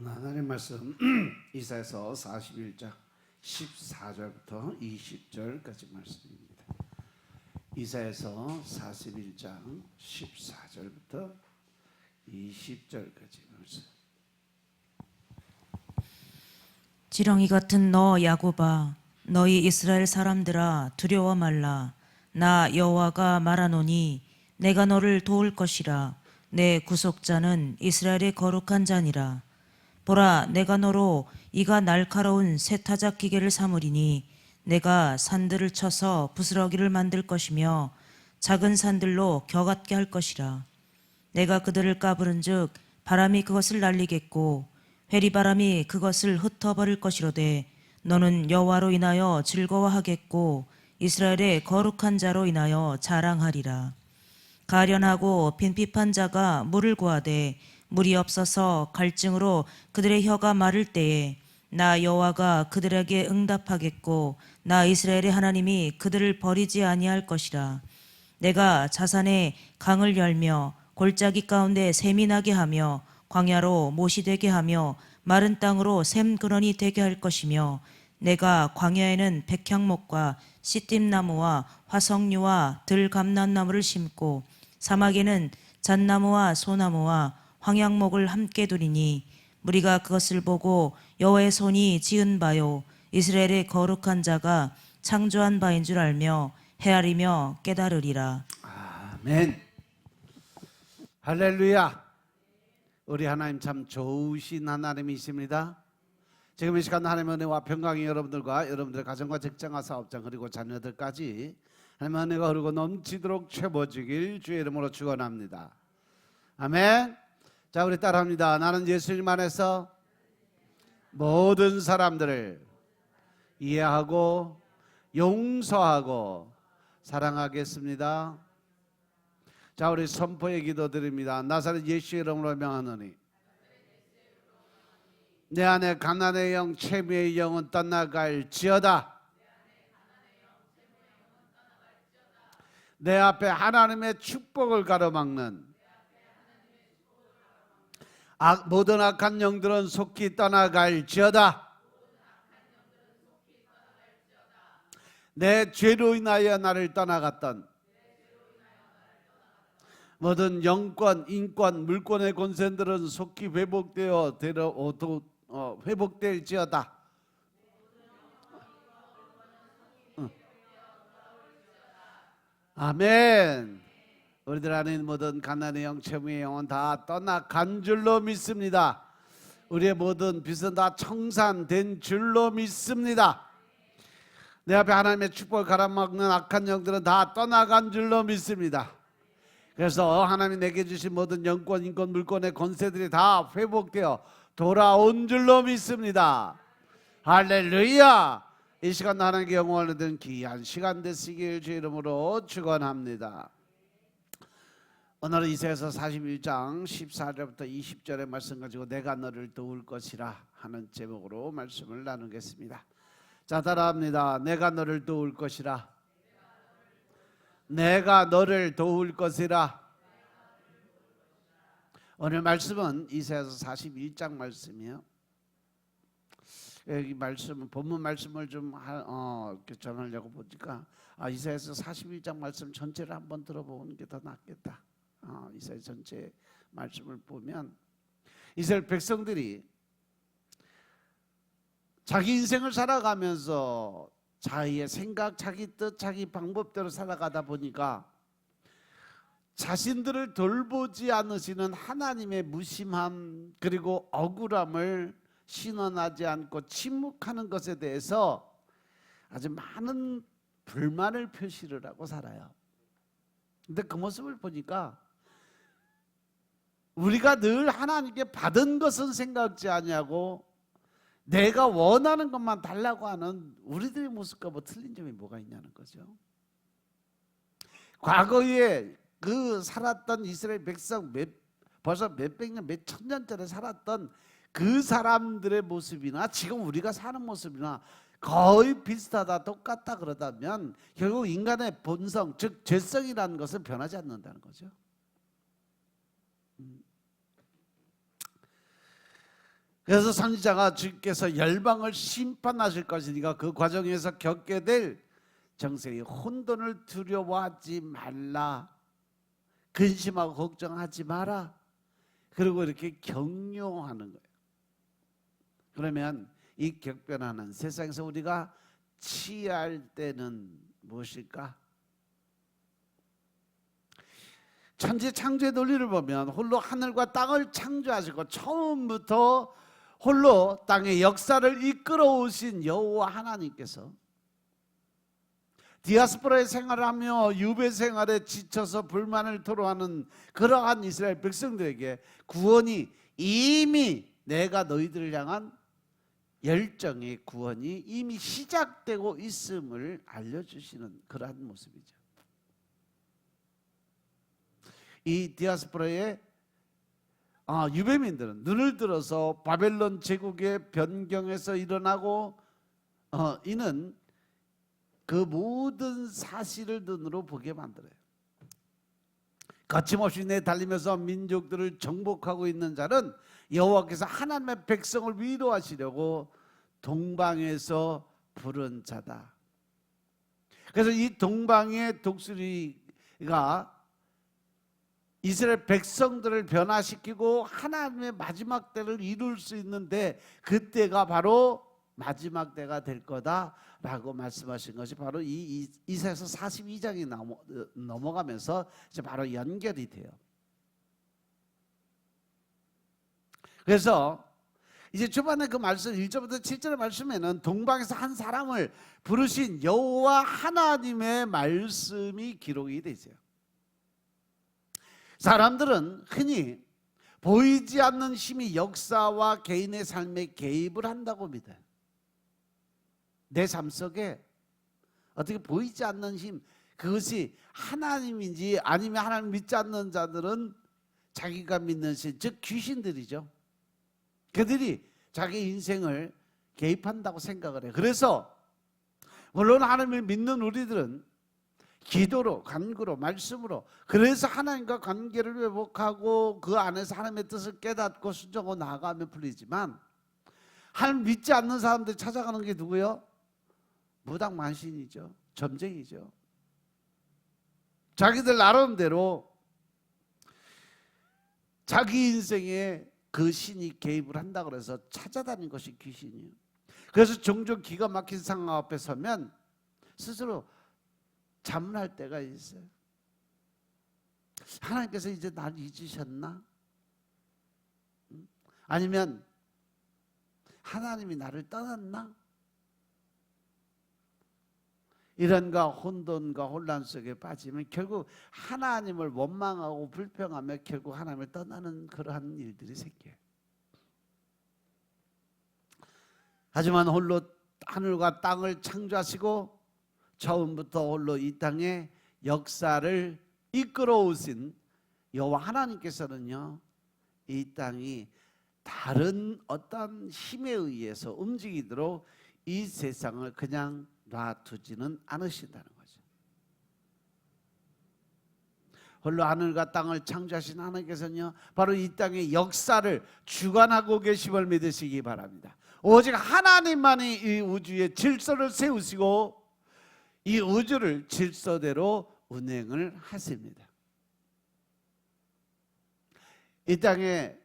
하나님의 말씀 이사야서 41장 14절부터 20절까지 말씀입니다. 이사야서 41장 14절부터 20절까지 말씀. 지렁이 같은 너 야곱아, 너희 이스라엘 사람들아, 두려워 말라. 나 여호와가 말하노니 내가 너를 도울 것이라. 내 구속자는 이스라엘의 거룩한 자니라. 보라, 내가 너로 이가 날카로운 세타작 기계를 삼으리니 내가 산들을 쳐서 부스러기를 만들 것이며 작은 산들로 겨같게 할 것이라. 내가 그들을 까부른즉 바람이 그것을 날리겠고 회리바람이 그것을 흩어버릴 것이로되 너는 여호와로 인하여 즐거워하겠고 이스라엘의 거룩한 자로 인하여 자랑하리라. 가련하고 빈핍한 자가 물을 구하되 물이 없어서 갈증으로 그들의 혀가 마를 때에 나 여호와가 그들에게 응답하겠고 나 이스라엘의 하나님이 그들을 버리지 아니할 것이라. 내가 자산에 강을 열며 골짜기 가운데 샘이 나게 하며 광야로 못이 되게 하며 마른 땅으로 샘 근원이 되게 할 것이며 내가 광야에는 백향목과 시띠나무와 화석류와 들감난나무를 심고 사막에는 잣나무와 소나무와 황양목을 함께 두리니 무리가 그것을 보고 여호와의 손이 지은 바요 이스라엘의 거룩한 자가 창조한 바인 줄 알며 헤아리며 깨달으리라. 아멘. 할렐루야. 우리 하나님 참 좋으신 하나님이십니다. 지금 이 시간 하나님의 은혜와 평강이 여러분들과 여러분들의 가정과 직장과 사업장 그리고 자녀들까지 하나님의 은혜가 흐르고 넘치도록 채워지길 주의 이름으로 축원합니다. 아멘. 자, 우리 따라합니다. 나는 예수님 안에서 모든 사람들을 이해하고 용서하고 사랑하겠습니다. 자, 우리 선포의 기도 드립니다. 나사렛 예수의 이름으로 명하노니 내 안에 가난의 영, 채무의 영은 떠나갈지어다. 내 앞에 하나님의 축복을 가로막는 모든 악한 영들은 속히 떠나갈지어다. 내 죄로 인하여 나를 떠나갔던 모든 영권, 인권, 물권의 권세들은 속히 회복되어 회복될지어다. 아멘. 우리들 안에 있는 모든 가난의 영, 채무의 영은 다 떠나간 줄로 믿습니다. 우리의 모든 빚은 다 청산된 줄로 믿습니다. 내 앞에 하나님의 축복을 가로막는 악한 영들은 다 떠나간 줄로 믿습니다. 그래서 하나님이 내게 주신 모든 영권, 인권, 물권의 권세들이 다 회복되어 돌아온 줄로 믿습니다. 할렐루야. 이 시간 하나님께 영광을 드리는 귀한 시간 되시길 주의 이름으로 축원합니다. 오늘은 이사야서 41장 14절부터 20절의 말씀 가지고 내가 너를 도울 것이라 하는 제목으로 말씀을 나누겠습니다. 자, 따라합니다. 내가 너를 도울 것이라. 내가 너를 도울 것이라. 오늘 말씀은 이사야서 41장 말씀이에요. 여기 말씀 본문 말씀을 좀 전하려고 보니까 이사야서 41장 말씀 전체를 한번 들어보는 게 더 낫겠다. 이사야 전체 말씀을 보면 이스라엘 백성들이 자기 인생을 살아가면서 자기의 생각, 자기 뜻, 자기 방법대로 살아가다 보니까 자신들을 돌보지 않으시는 하나님의 무심함 그리고 억울함을 신원하지 않고 침묵하는 것에 대해서 아주 많은 불만을 표시를 하고 살아요. 근데 그 모습을 보니까 우리가 늘 하나님께 받은 것은 생각지 아니하고 내가 원하는 것만 달라고 하는 우리들의 모습과 뭐 틀린 점이 뭐가 있냐는 거죠. 과거에 그 살았던 이스라엘 백성 벌써 몇백 년, 몇 천 년 전에 살았던 그 사람들의 모습이나 지금 우리가 사는 모습이나 거의 비슷하다, 똑같다 그러다면 결국 인간의 본성, 즉 죄성이라는 것은 변하지 않는다는 거죠. 그래서 선지자가 주께서 열방을 심판하실 것이니까 그 과정에서 겪게 될 정세의 혼돈을 두려워하지 말라. 근심하고 걱정하지 마라. 그리고 이렇게 격려하는 거예요. 그러면 이 격변하는 세상에서 우리가 취할 때는 무엇일까? 천지 창조의 논리를 보면 홀로 하늘과 땅을 창조하시고 처음부터 홀로 땅의 역사를 이끌어 오신 여호와 하나님께서 디아스포라의 생활을 하며 유배 생활에 지쳐서 불만을 토로하는 그러한 이스라엘 백성들에게 구원이 이미 내가 너희들을 향한 열정의 구원이 이미 시작되고 있음을 알려주시는 그러한 모습이죠. 이 디아스포라의 유배민들은 눈을 들어서 바벨론 제국의 변경에서 일어나고 이는 그 모든 사실을 눈으로 보게 만들어요. 거침없이 내달리면서 민족들을 정복하고 있는 자는 여호와께서 하나님의 백성을 위로하시려고 동방에서 부른 자다. 그래서 이 동방의 독수리가 이스라엘 백성들을 변화시키고 하나님의 마지막 때를 이룰 수 있는데 그때가 바로 마지막 때가 될 거다라고 말씀하신 것이 바로 이 이사야서 42장이 넘어가면서 이제 바로 연결이 돼요. 그래서 이제 초반에 그 말씀 1절부터 7절의 말씀에는 동방에서 한 사람을 부르신 여호와 하나님의 말씀이 기록이 되어 있어요. 사람들은 흔히 보이지 않는 힘이 역사와 개인의 삶에 개입을 한다고 믿어요. 내 삶 속에 어떻게 보이지 않는 힘, 그것이 하나님인지 아니면 하나님 믿지 않는 자들은 자기가 믿는 신, 즉 귀신들이죠. 그들이 자기 인생을 개입한다고 생각을 해요. 그래서 물론 하나님을 믿는 우리들은 기도로, 간구로, 말씀으로, 그래서 하나님과 관계를 회복하고 그 안에서 하나님의 뜻을 깨닫고 순종하고 나아가면 풀리지만, 하나님 믿지 않는 사람들이 찾아가는 게 누구요? 무당만신이죠. 점쟁이죠. 자기들 나름대로 자기 인생에 그 신이 개입을 한다 그래서 찾아다니는 것이 귀신이에요. 그래서 종종 기가 막힌 상황 앞에 서면 스스로 자문할 때가 있어요. 하나님께서 이제 날 잊으셨나? 아니면 하나님이 나를 떠났나? 이런가 혼돈과 혼란 속에 빠지면 결국 하나님을 원망하고 불평하며 결국 하나님을 떠나는 그러한 일들이 생겨요. 하지만 홀로 하늘과 땅을 창조하시고 처음부터 홀로 이 땅의 역사를 이끌어 오신 여호와 하나님께서는요, 이 땅이 다른 어떤 힘에 의해서 움직이도록 이 세상을 그냥 놔두지는 않으신다는 거죠. 홀로 하늘과 땅을 창조하신 하나님께서는요, 바로 이 땅의 역사를 주관하고 계심을 믿으시기 바랍니다. 오직 하나님만이 이 우주의 질서를 세우시고 이 우주를 질서대로 운행을 하십니다. 이 땅에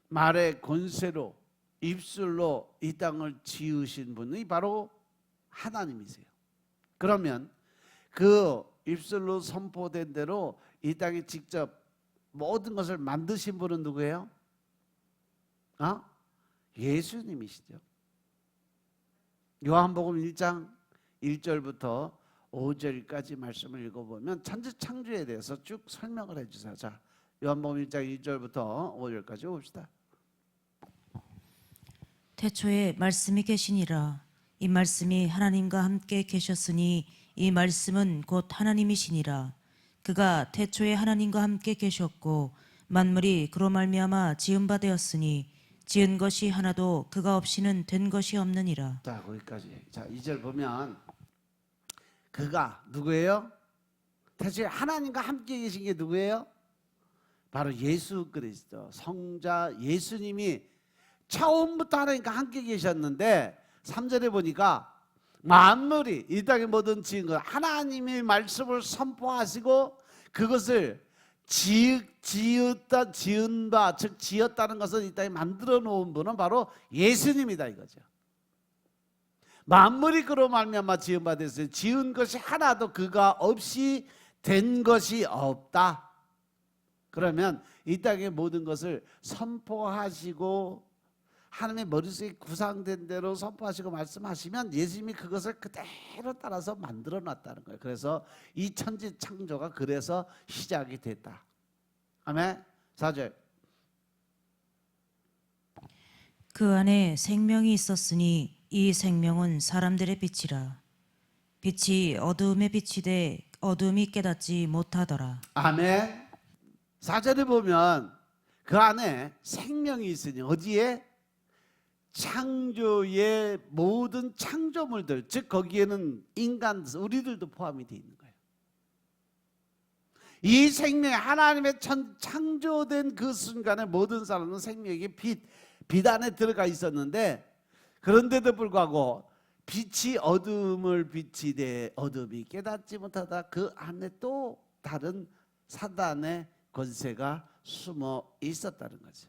말의 권세로, 입술로 이 땅을 지으신 분이 바로 하나님이세요. 그러면 그 입술로 선포된 대로 이 땅에 직접 모든 것을 만드신 분은 누구예요? 예수님이시죠. 요한복음 1장 1절부터 5절까지 말씀을 읽어보면 천지 창조에 대해서 쭉 설명을 해주세요. 자, 요한복음 1장 1절부터 5절까지 봅시다. 태초에 말씀이 계시니라. 이 말씀이 하나님과 함께 계셨으니 이 말씀은 곧 하나님이시니라. 그가 태초에 하나님과 함께 계셨고 만물이 그로 말미암아 지은 바 되었으니 지은 것이 하나도 그가 없이는 된 것이 없느니라. 자, 거기까지. 자, 2절 보면 그가 누구예요? 태초에 하나님과 함께 계신 게 누구예요? 바로 예수 그리스도 성자 예수님이 처음부터 하나님과 함께 계셨는데 3절에 보니까 만물이 이 땅의 모든 지은 것 하나님의 말씀을 선포하시고 그것을 지은 바, 즉 지었다는 것은 이 땅에 만들어 놓은 분은 바로 예수님이다 이거죠. 만물이 그로 말미암아 지은 바 됐어요. 지은 것이 하나도 그가 없이 된 것이 없다. 그러면 이 땅의 모든 것을 선포하시고 하나님의 머릿속에 구상된 대로 선포하시고 말씀하시면 예수님이 그것을 그대로 따라서 만들어 놨다는 거예요. 그래서 이 천지 창조가 그래서 시작이 됐다. 아멘. 4절. 그 안에 생명이 있었으니 이 생명은 사람들의 빛이라. 빛이 어두움에 비치되 어두움이 깨닫지 못하더라. 아멘. 4절에 보면 그 안에 생명이 있으니 어디에? 창조의 모든 창조물들, 즉 거기에는 인간, 우리들도 포함이 되어 있는 거예요. 이 생명, 하나님의 창조된 그 순간에 모든 사람은 생명의 빛 안에 들어가 있었는데, 그런데도 불구하고 빛이 어둠을 비치되 어둠이 깨닫지 못하다. 그 안에 또 다른 사단의 권세가 숨어 있었다는 거죠.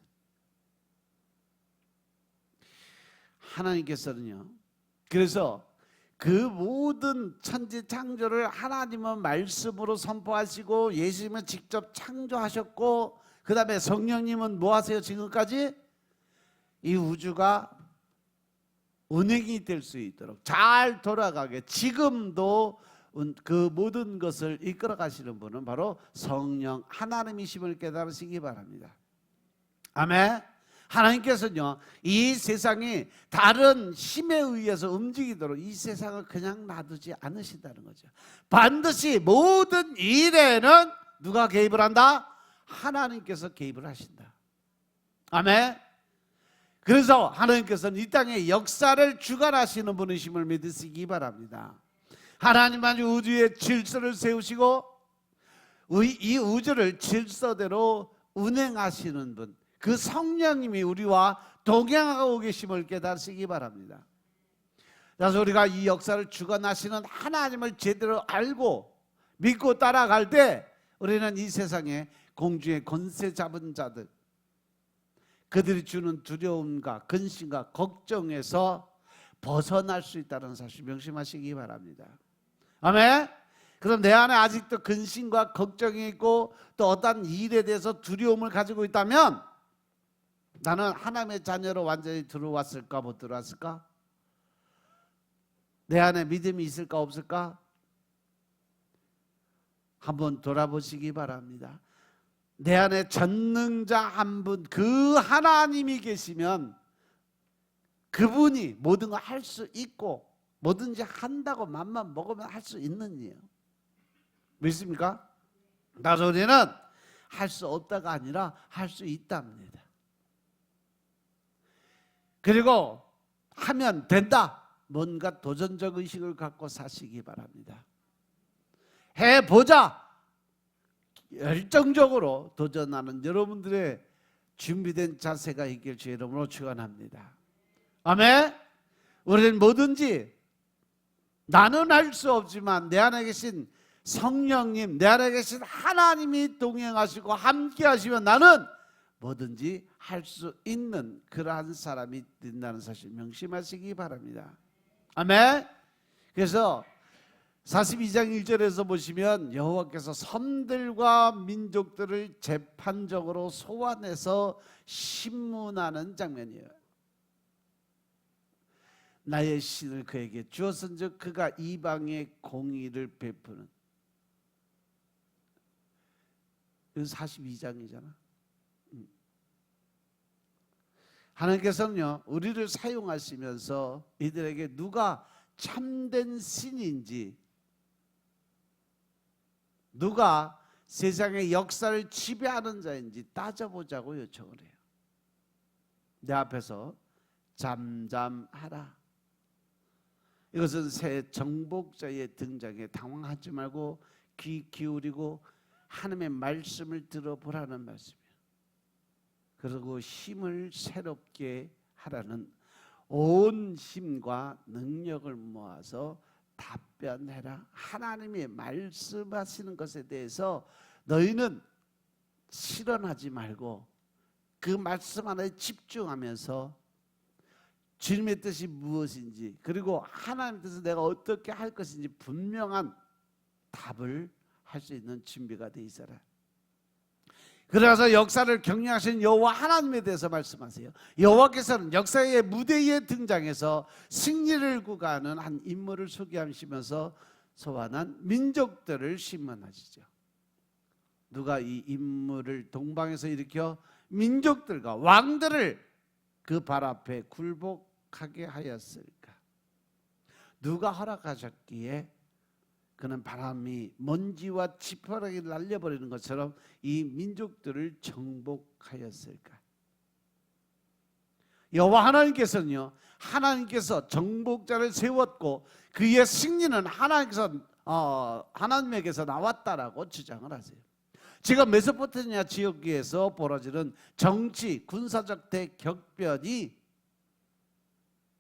하나님께서는요, 그래서 그 모든 천지 창조를 하나님은 말씀으로 선포하시고 예수님은 직접 창조하셨고, 그 다음에 성령님은 뭐 하세요? 지금까지 이 우주가 운행이 될 수 있도록 잘 돌아가게 지금도 그 모든 것을 이끌어 가시는 분은 바로 성령 하나님이심을 깨달으시기 바랍니다. 아멘. 하나님께서는요, 이 세상이 다른 힘에 의해서 움직이도록 이 세상을 그냥 놔두지 않으신다는 거죠. 반드시 모든 일에는 누가 개입을 한다? 하나님께서 개입을 하신다. 아멘. 그래서 하나님께서는 이 땅의 역사를 주관하시는 분이심을 믿으시기 바랍니다. 하나님만이 우주의 질서를 세우시고 이 우주를 질서대로 운행하시는 분, 그 성령님이 우리와 동행하고 계심을 깨달으시기 바랍니다. 그래서 우리가 이 역사를 주관하시는 하나님을 제대로 알고 믿고 따라갈 때 우리는 이 세상에 공중의 권세 잡은 자들, 그들이 주는 두려움과 근심과 걱정에서 벗어날 수 있다는 사실 명심하시기 바랍니다. 아멘. 그럼 내 안에 아직도 근심과 걱정이 있고 또 어떤 일에 대해서 두려움을 가지고 있다면 나는 하나님의 자녀로 완전히 들어왔을까 못 들어왔을까? 내 안에 믿음이 있을까 없을까? 한번 돌아보시기 바랍니다. 내 안에 전능자 한 분, 그 하나님이 계시면 그분이 모든 걸 할 수 있고 뭐든지 한다고 맘만 먹으면 할 수 있는 일이에요. 믿습니까? 나서 우리는 할 수 없다가 아니라 할 수 있답니다. 그리고 하면 된다. 뭔가 도전적 의식을 갖고 사시기 바랍니다. 해보자. 열정적으로 도전하는 여러분들의 준비된 자세가 있길 주의 이름으로 축원합니다. 아멘. 우리는 뭐든지 나는 할 수 없지만 내 안에 계신 성령님, 내 안에 계신 하나님이 동행하시고 함께 하시면 나는 뭐든지 할 수 있는 그러한 사람이 된다는 사실 명심하시기 바랍니다. 아멘. 그래서 42장 1절에서 보시면 여호와께서 섬들과 민족들을 재판적으로 소환해서 심문하는 장면이에요. 나의 신을 그에게 주었은즉 그가 이방의 공의를 베푸는. 이거 42장이잖아. 하나님께서는요, 우리를 사용하시면서 이들에게 누가 참된 신인지, 누가 세상의 역사를 지배하는 자인지 따져보자고 요청을 해요. 내 앞에서 잠잠하라. 이것은 새 정복자의 등장에 당황하지 말고 귀 기울이고 하나님의 말씀을 들어보라는 말씀이에요. 그리고 힘을 새롭게 하라는 온 힘과 능력을 모아서 답변해라. 하나님이 말씀하시는 것에 대해서 너희는 실언하지 말고 그 말씀 하나에 집중하면서 주님의 뜻이 무엇인지, 그리고 하나님의 뜻을 내가 어떻게 할 것인지 분명한 답을 할 수 있는 준비가 돼 있어라. 그래서 역사를 경영하신 여호와 하나님에 대해서 말씀하세요. 여호와께서는 역사의 무대에 등장해서 승리를 구가하는 한 인물을 소개하시면서 소환한 민족들을 심문하시죠. 누가 이 인물을 동방에서 일으켜 민족들과 왕들을 그 발 앞에 굴복하게 하였을까? 누가 허락하셨기에 그는 바람이 먼지와 지푸라기를 날려버리는 것처럼 이 민족들을 정복하였을까? 여호와 하나님께서는요, 하나님께서 정복자를 세웠고 그의 승리는 하나님에게서 나왔다라고 주장을 하세요. 지금 메소포타미아 지역에서 벌어지는 정치, 군사적 대격변이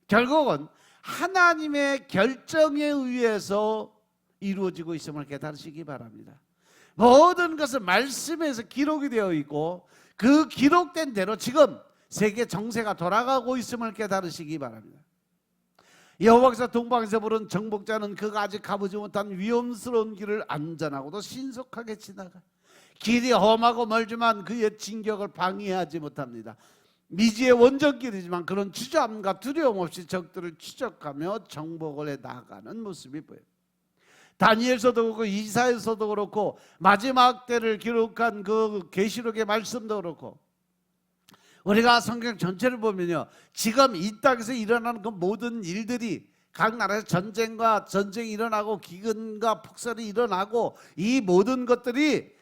결국은 하나님의 결정에 의해서 이루어지고 있음을 깨달으시기 바랍니다. 모든 것은 말씀에서 기록이 되어 있고 그 기록된 대로 지금 세계 정세가 돌아가고 있음을 깨달으시기 바랍니다. 여호와께서 동방에서 부른 정복자는 그가 아직 가보지 못한 위험스러운 길을 안전하고도 신속하게 지나가. 길이 험하고 멀지만 그의 진격을 방해하지 못합니다. 미지의 원정길이지만 그런 주저함과 두려움 없이 적들을 추적하며 정복을 해 나가는 모습이 보여요. 다니엘서도 그렇고 이사야서도 그렇고 마지막 때를 기록한 그 계시록의 말씀도 그렇고 우리가 성경 전체를 보면요, 지금 이 땅에서 일어나는 그 모든 일들이 각 나라에서 전쟁이 일어나고 기근과 폭설이 일어나고 이 모든 것들이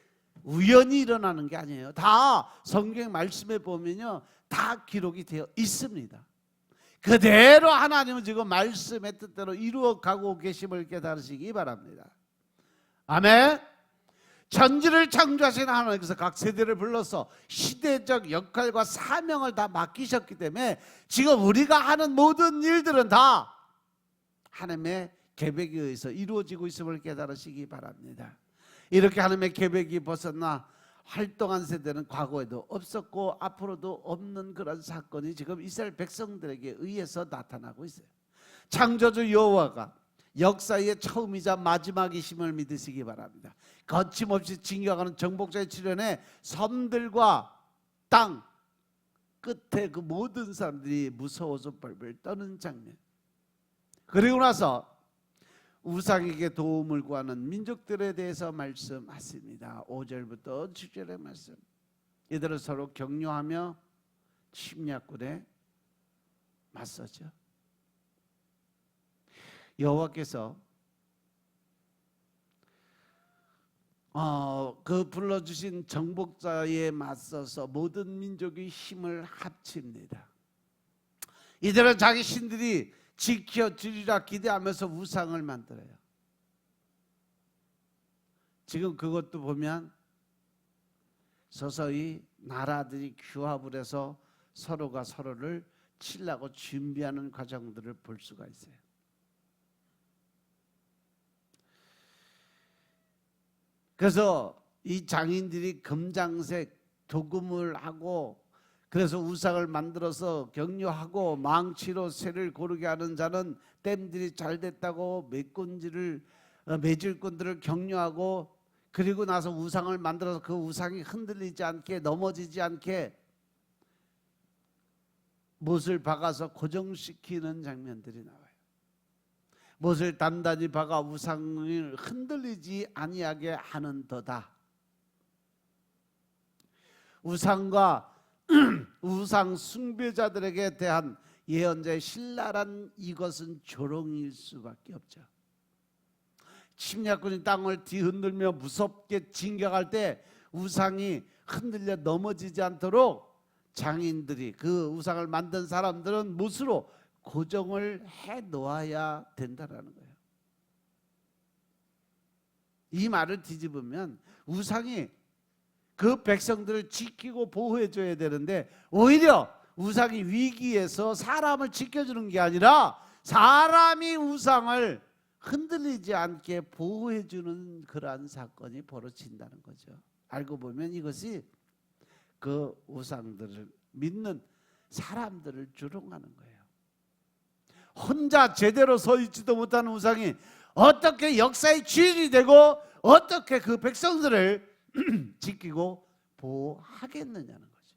우연히 일어나는 게 아니에요. 다 성경 말씀에 보면요, 다 기록이 되어 있습니다. 그대로 하나님은 지금 말씀의 뜻대로 이루어가고 계심을 깨달으시기 바랍니다. 아멘. 천지를 창조하신 하나님께서 각 세대를 불러서 시대적 역할과 사명을 다 맡기셨기 때문에 지금 우리가 하는 모든 일들은 다 하나님의 계획에 의해서 이루어지고 있음을 깨달으시기 바랍니다. 이렇게 하나님의 계획이 벗어나 활동한 세대는 과거에도 없었고 앞으로도 없는 그런 사건이 지금 이스라엘 백성들에게 의해서 나타나고 있어요. 창조주 여호와가 역사의 처음이자 마지막이심을 믿으시기 바랍니다. 거침없이 진격하는 정복자의 출현에 섬들과 땅 끝에 그 모든 사람들이 무서워서 벌벌 떠는 장면, 그리고 나서 우상에게 도움을 구하는 민족들에 대해서 말씀하십니다. 5절부터 7절의 말씀. 이들은 서로 격려하며 침략군에 맞서죠. 여호와께서 그 불러주신 정복자에 맞서서 모든 민족의 힘을 합칩니다. 이들은 자기 신들이 지켜주리라 기대하면서 우상을 만들어요. 지금 그것도 보면 서서히 나라들이 규합을 해서 서로가 서로를 치려고 준비하는 과정들을 볼 수가 있어요. 그래서 이 장인들이 금장색 도금을 하고 그래서 우상을 만들어서 격려하고 망치로 새를 고르게 하는 자는 댐들이 잘 됐다고 매질꾼들을 격려하고, 그리고 나서 우상을 만들어서 그 우상이 흔들리지 않게 넘어지지 않게 못을 박아서 고정시키는 장면들이 나와요. 못을 단단히 박아 우상을 흔들리지 아니하게 하는 터다. 우상과 우상 숭배자들에게 대한 예언자의 신랄한 이것은 조롱일 수밖에 없죠. 침략군이 땅을 뒤흔들며 무섭게 진격할 때 우상이 흔들려 넘어지지 않도록 장인들이, 그 우상을 만든 사람들은 못으로 고정을 해 놓아야 된다라는 거예요. 이 말을 뒤집으면 우상이 그 백성들을 지키고 보호해 줘야 되는데 오히려 우상이 위기에서 사람을 지켜주는 게 아니라 사람이 우상을 흔들리지 않게 보호해주는 그러한 사건이 벌어진다는 거죠. 알고 보면 이것이 그 우상들을 믿는 사람들을 조롱하는 거예요. 혼자 제대로 서 있지도 못하는 우상이 어떻게 역사의 주인이 되고 어떻게 그 백성들을 지키고 보호하겠느냐는 거죠.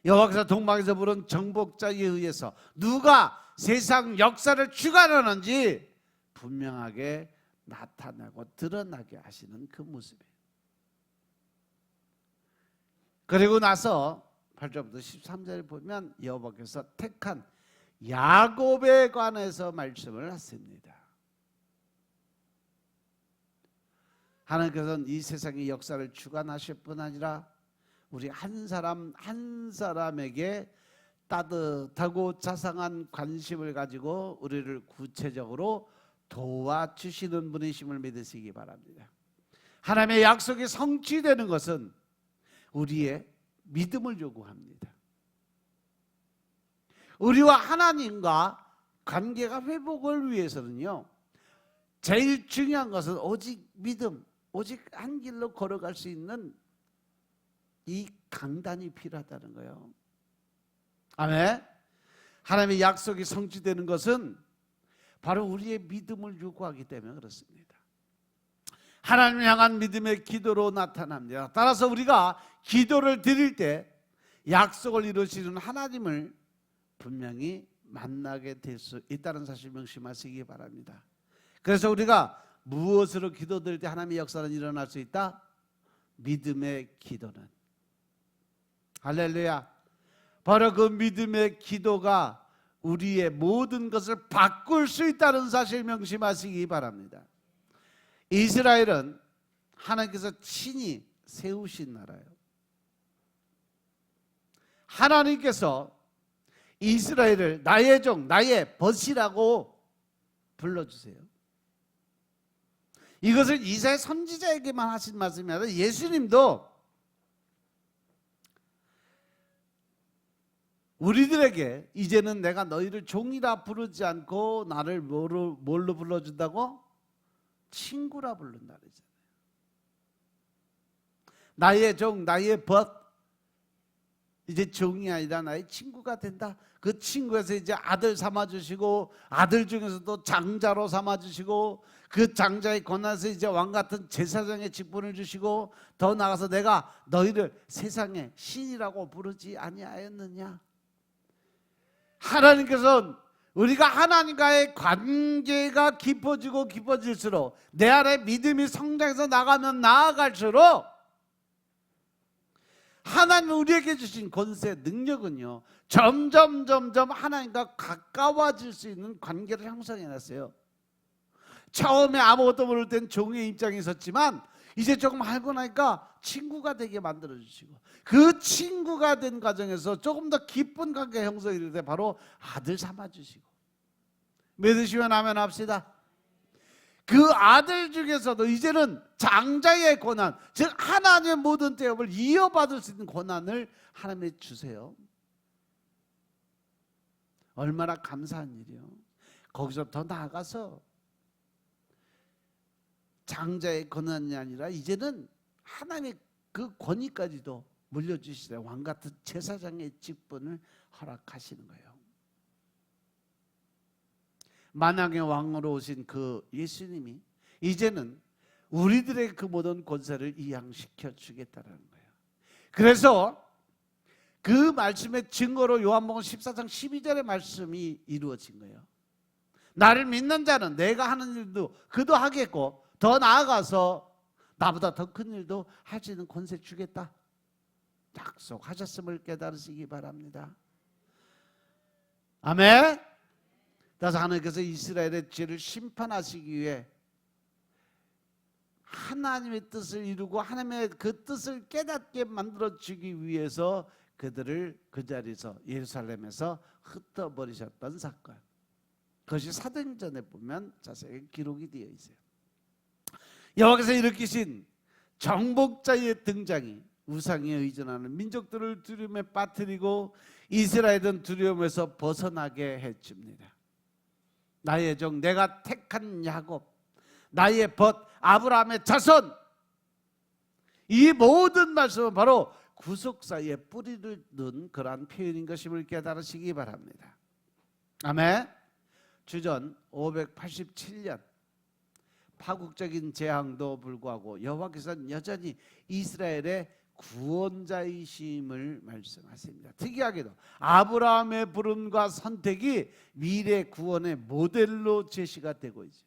여호와께서 동방에서 부른 정복자에 의해서 누가 세상 역사를 주관하는지 분명하게 나타나고 드러나게 하시는 그 모습이에요. 그리고 나서 8절부터 13절을 보면 여호와께서 택한 야곱에 관해서 말씀을 하십니다. 하나님께서는 이 세상의 역사를 주관하실 뿐 아니라 우리 한 사람 한 사람에게 따뜻하고 자상한 관심을 가지고 우리를 구체적으로 도와주시는 분이심을 믿으시기 바랍니다. 하나님의 약속이 성취되는 것은 우리의 믿음을 요구합니다. 우리와 하나님과 관계가 회복을 위해서는요, 제일 중요한 것은 오직 믿음, 오직 한 길로 걸어갈 수 있는 이 강단이 필요하다는 거예요. 아멘. 하나님의 약속이 성취되는 것은 바로 우리의 믿음을 요구하기 때문에 그렇습니다. 하나님을 향한 믿음의 기도로 나타납니다. 따라서 우리가 기도를 드릴 때 약속을 이루시는 하나님을 분명히 만나게 될 수 있다는 사실 명심하시기 바랍니다. 그래서 우리가 무엇으로 기도드릴 때 하나님의 역사는 일어날 수 있다? 믿음의 기도는. 할렐루야. 바로 그 믿음의 기도가 우리의 모든 것을 바꿀 수 있다는 사실 명심하시기 바랍니다. 이스라엘은 하나님께서 친히 세우신 나라예요. 하나님께서 이스라엘을 나의 종, 나의 벗이라고 불러주세요. 이것을 이사야 선지자에게만 하신 말씀이 아니라 예수님도 우리들에게 이제는 내가 너희를 종이라 부르지 않고 나를 뭘로 불러준다고? 친구라 부른다 그러잖아요. 나의 종, 나의 벗, 이제 종이 아니라 나의 친구가 된다. 그 친구에서 이제 아들 삼아주시고 아들 중에서도 장자로 삼아주시고 그 장자의 권한에서 이제 왕같은 제사장의 직분을 주시고 더 나아가서 내가 너희를 세상의 신이라고 부르지 아니하였느냐. 하나님께서는 우리가 하나님과의 관계가 깊어지고 깊어질수록 내 안에 믿음이 성장해서 나가면 나아갈수록 하나님 우리에게 주신 권세 능력은요 점점 하나님과 가까워질 수 있는 관계를 형성해놨어요. 처음에 아무것도 모를 땐 종의 입장에 있었지만 이제 조금 알고 나니까 친구가 되게 만들어주시고 그 친구가 된 과정에서 조금 더 깊은 관계 형성이 될 때 바로 아들 삼아주시고 믿으시면 아멘 합시다. 그 아들 중에서도 이제는 장자의 권한, 즉 하나님의 모든 대업을 이어받을 수 있는 권한을 하나님이 주세요. 얼마나 감사한 일이요. 거기서 더 나아가서 장자의 권한이 아니라 이제는 하나님의 그 권위까지도 물려주시되 왕같은 제사장의 직분을 허락하시는 거예요. 만왕의 왕으로 오신 그 예수님이 이제는 우리들의 그 모든 권세를 이양시켜 주겠다는 거예요. 그래서 그 말씀의 증거로 요한복음 14장 12절의 말씀이 이루어진 거예요. 나를 믿는 자는 내가 하는 일도 그도 하겠고 더 나아가서 나보다 더 큰 일도 할 수 있는 권세 주겠다 약속하셨음을 깨달으시기 바랍니다. 아멘. 따라서 하나님께서 이스라엘의 죄를 심판하시기 위해 하나님의 뜻을 이루고 하나님의 그 뜻을 깨닫게 만들어주기 위해서 그들을 그 자리에서 예루살렘에서 흩어버리셨던 사건, 그것이 사도행전에 보면 자세히 기록이 되어 있어요. 여호와께서 일으키신 정복자의 등장이 우상에 의존하는 민족들을 두려움에 빠뜨리고 이스라엘은 두려움에서 벗어나게 해줍니다. 나의 종 내가 택한 야곱, 나의 벗 아브라함의 자손, 이 모든 말씀은 바로 구속사에 뿌리를 넣은 그러한 표현인 것임을 깨달으시기 바랍니다. 아멘. 주전 587년 파국적인 재앙도 불구하고 여호와께서는 여전히 이스라엘의 구원자이심을 말씀하십니다. 특이하게도 아브라함의 부름과 선택이 미래 구원의 모델로 제시가 되고 있죠.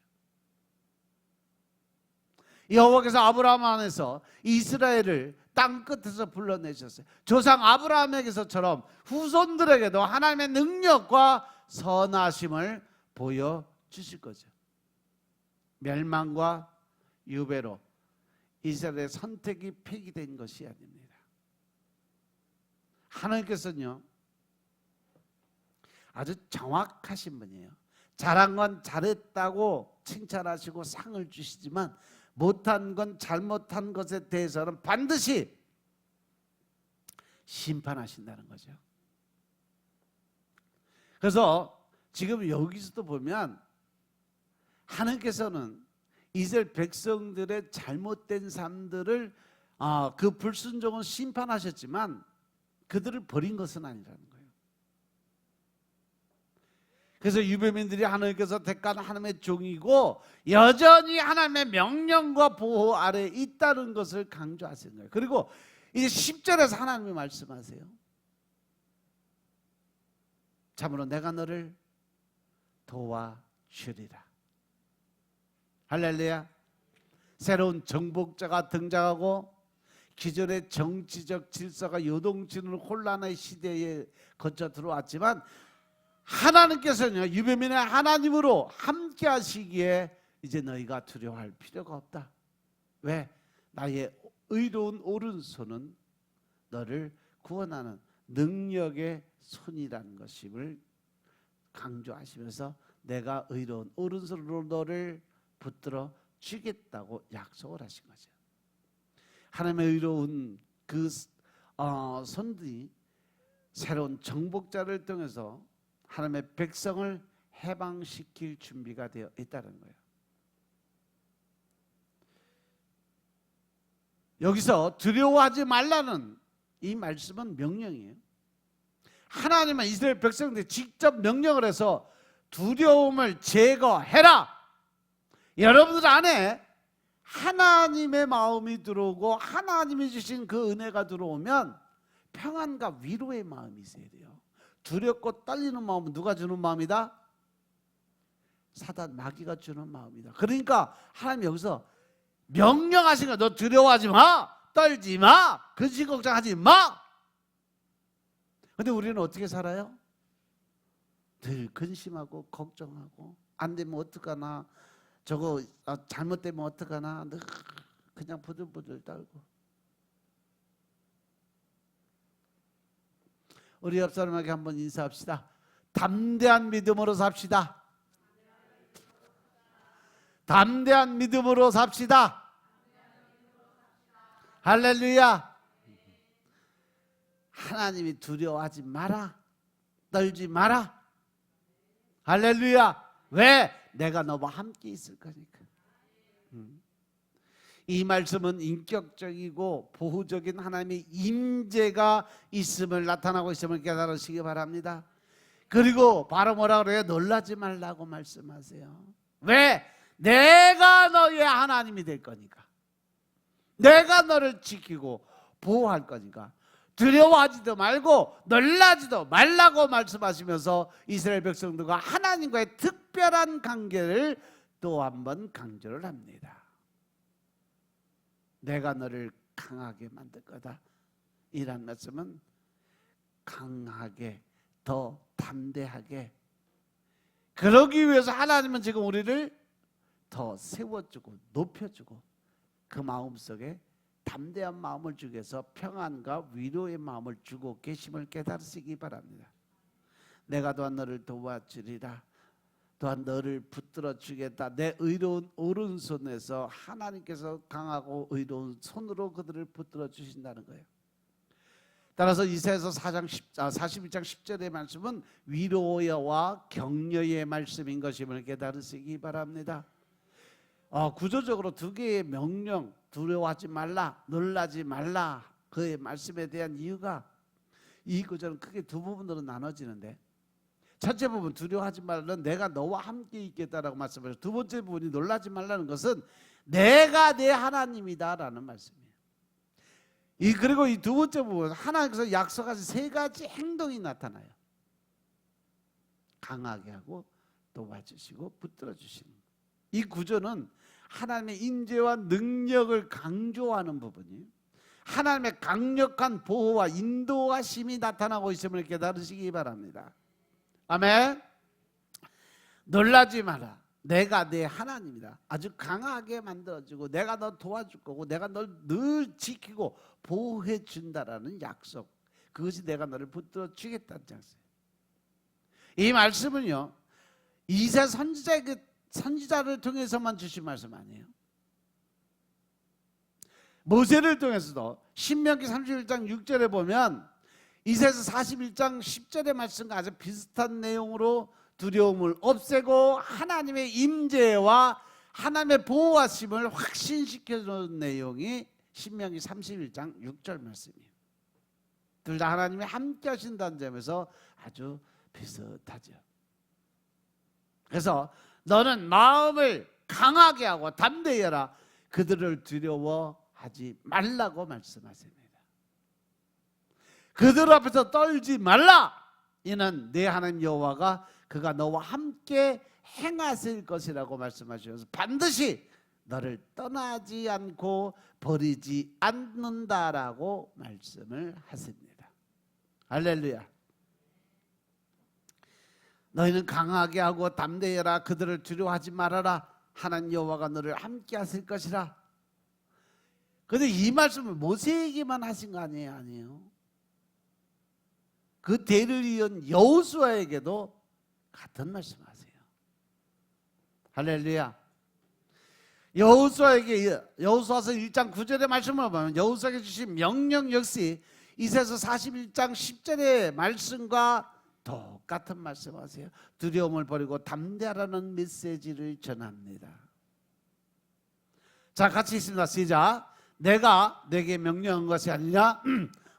여호와께서 아브라함 안에서 이스라엘을 땅 끝에서 불러내셨어요. 조상 아브라함에게서처럼 후손들에게도 하나님의 능력과 선하심을 보여주실 거죠. 멸망과 유배로 이스라엘의 선택이 폐기된 것이 아닙니다. 하나님께서는요 아주 정확하신 분이에요. 잘한 건 잘했다고 칭찬하시고 상을 주시지만 못한 건 잘못한 것에 대해서는 반드시 심판하신다는 거죠. 그래서 지금 여기서도 보면 하나님께서는 이스라엘 백성들의 잘못된 삶들을 그 불순종을 심판하셨지만 그들을 버린 것은 아니라는 거예요. 그래서 유배민들이 하나님께서 택한 하나님의 종이고 여전히 하나님의 명령과 보호 아래에 있다는 것을 강조하시는 거예요. 그리고 이제 10절에서 하나님이 말씀하세요. 참으로 내가 너를 도와주리라. 할렐루야. 새로운 정복자가 등장하고 기존의 정치적 질서가 요동치는 혼란의 시대에 거쳐 들어왔지만 하나님께서는 유배민의 하나님으로 함께 하시기에 이제 너희가 두려워할 필요가 없다. 왜? 나의 의로운 오른손은 너를 구원하는 능력의 손이라는 것임을 강조하시면서 내가 의로운 오른손으로 너를 붙들어 주겠다고 약속을 하신 거죠. 하나님의 의로운 그 손들이 새로운 정복자를 통해서 하나님의 백성을 해방시킬 준비가 되어 있다는 거예요. 여기서 두려워하지 말라는 이 말씀은 명령이에요. 하나님은 이스라엘 백성들이 직접 명령을 해서 두려움을 제거해라. 여러분들 안에 하나님의 마음이 들어오고 하나님이 주신 그 은혜가 들어오면 평안과 위로의 마음이 있어야 돼요. 두렵고 떨리는 마음은 누가 주는 마음이다? 사단 마귀가 주는 마음이다. 그러니까 하나님 여기서 명령하신 거야. 너 두려워하지 마, 떨지 마, 근심 걱정하지 마. 근데 우리는 어떻게 살아요? 늘 근심하고 걱정하고 안 되면 어떡하나, 저거 잘못되면 어떡하나, 늘 그냥 부들부들 떨고. 우리 옆 사람에게 한번 인사합시다. 담대한 믿음으로 삽시다. 담대한 믿음으로 삽시다. 할렐루야. 하나님이 두려워하지 마라, 떨지 마라. 할렐루야. 왜? 내가 너와 함께 있을 거니까. 이 말씀은 인격적이고 보호적인 하나님의 임재가 있음을 나타나고 있음을 깨달으시기 바랍니다. 그리고 바로 뭐라 그래요? 놀라지 말라고 말씀하세요. 왜? 내가 너의 하나님이 될 거니까. 내가 너를 지키고 보호할 거니까. 두려워하지도 말고 놀라지도 말라고 말씀하시면서 이스라엘 백성들과 하나님과의 특별한 관계를 또 한 번 강조를 합니다. 내가 너를 강하게 만들 거다. 이란 말씀은 강하게, 더 담대하게, 그러기 위해서 하나님은 지금 우리를 더 세워주고 높여주고 그 마음속에 담대한 마음을 주기 위해서 평안과 위로의 마음을 주고 계심을 깨달으시기 바랍니다. 내가 또한 너를 도와주리라. 또한 너를 붙들어 주겠다. 내 의로운 오른손에서 하나님께서 강하고 의로운 손으로 그들을 붙들어 주신다는 거예요. 따라서 이사야서 41장 10절의 말씀은 위로와 격려의 말씀인 것임을 깨달으시기 바랍니다. 구조적으로 두 개의 명령, 두려워하지 말라, 놀라지 말라, 그의 말씀에 대한 이유가 이 구절은 크게 두 부분으로 나눠지는데, 첫째 부분 두려워하지 말라는 내가 너와 함께 있겠다라고 말씀하셨고, 두 번째 부분이 놀라지 말라는 것은 내가 내 하나님이다라는 말씀이에요. 그리고 이 두 번째 부분, 하나님께서 약속하신 세 가지 행동이 나타나요. 강하게 하고 도와주시고 붙들어 주시는. 이 구조는 하나님의 인재와 능력을 강조하는 부분이에요. 하나님의 강력한 보호와 인도하심이 나타나고 있음을 깨달으시기 바랍니다. 아멘. 놀라지 마라. 내가 내 하나님이다. 아주 강하게 만들어주고 내가 너 도와줄 거고 내가 널 늘 지키고 보호해 준다라는 약속, 그것이 내가 너를 붙들어 주겠다는 약속. 이 말씀은요, 이사 선지자를 통해서만 주신 말씀 아니에요. 모세를 통해서도 신명기 31장 6절에 보면 이사야서 41장 10절의 말씀과 아주 비슷한 내용으로 두려움을 없애고 하나님의 임재와 하나님의 보호하심을 확신시켜주는 내용이 신명기 31장 6절 말씀이에요. 둘 다 하나님이 함께 하신다는 점에서 아주 비슷하죠. 그래서 너는 마음을 강하게 하고 담대히 해라. 그들을 두려워하지 말라고 말씀하십니다. 그들 앞에서 떨지 말라. 이는 내 하나님 여호와가 그가 너와 함께 행하실 것이라고 말씀하셔서 반드시 너를 떠나지 않고 버리지 않는다라고 말씀을 하십니다. 할렐루야. 너희는 강하게 하고 담대히 해라. 그들을 두려워하지 말아라. 하나님 여호와가 너를 함께 하실 것이라. 그런데 이 말씀을 모세에게만 하신 거 아니에요? 아니에요. 그 대를 이은 여호수아에게도 같은 말씀하세요. 할렐루야. 여호수아서 1장 9절의 말씀을 보면 여호수아에게 주신 명령 역시 이사야서 41장 10절의 말씀과 똑같은 말씀하세요. 두려움을 버리고 담대하라는 메시지를 전합니다. 자, 같이 있습니다. 시작. 내가 내게 명령한 것이 아니냐?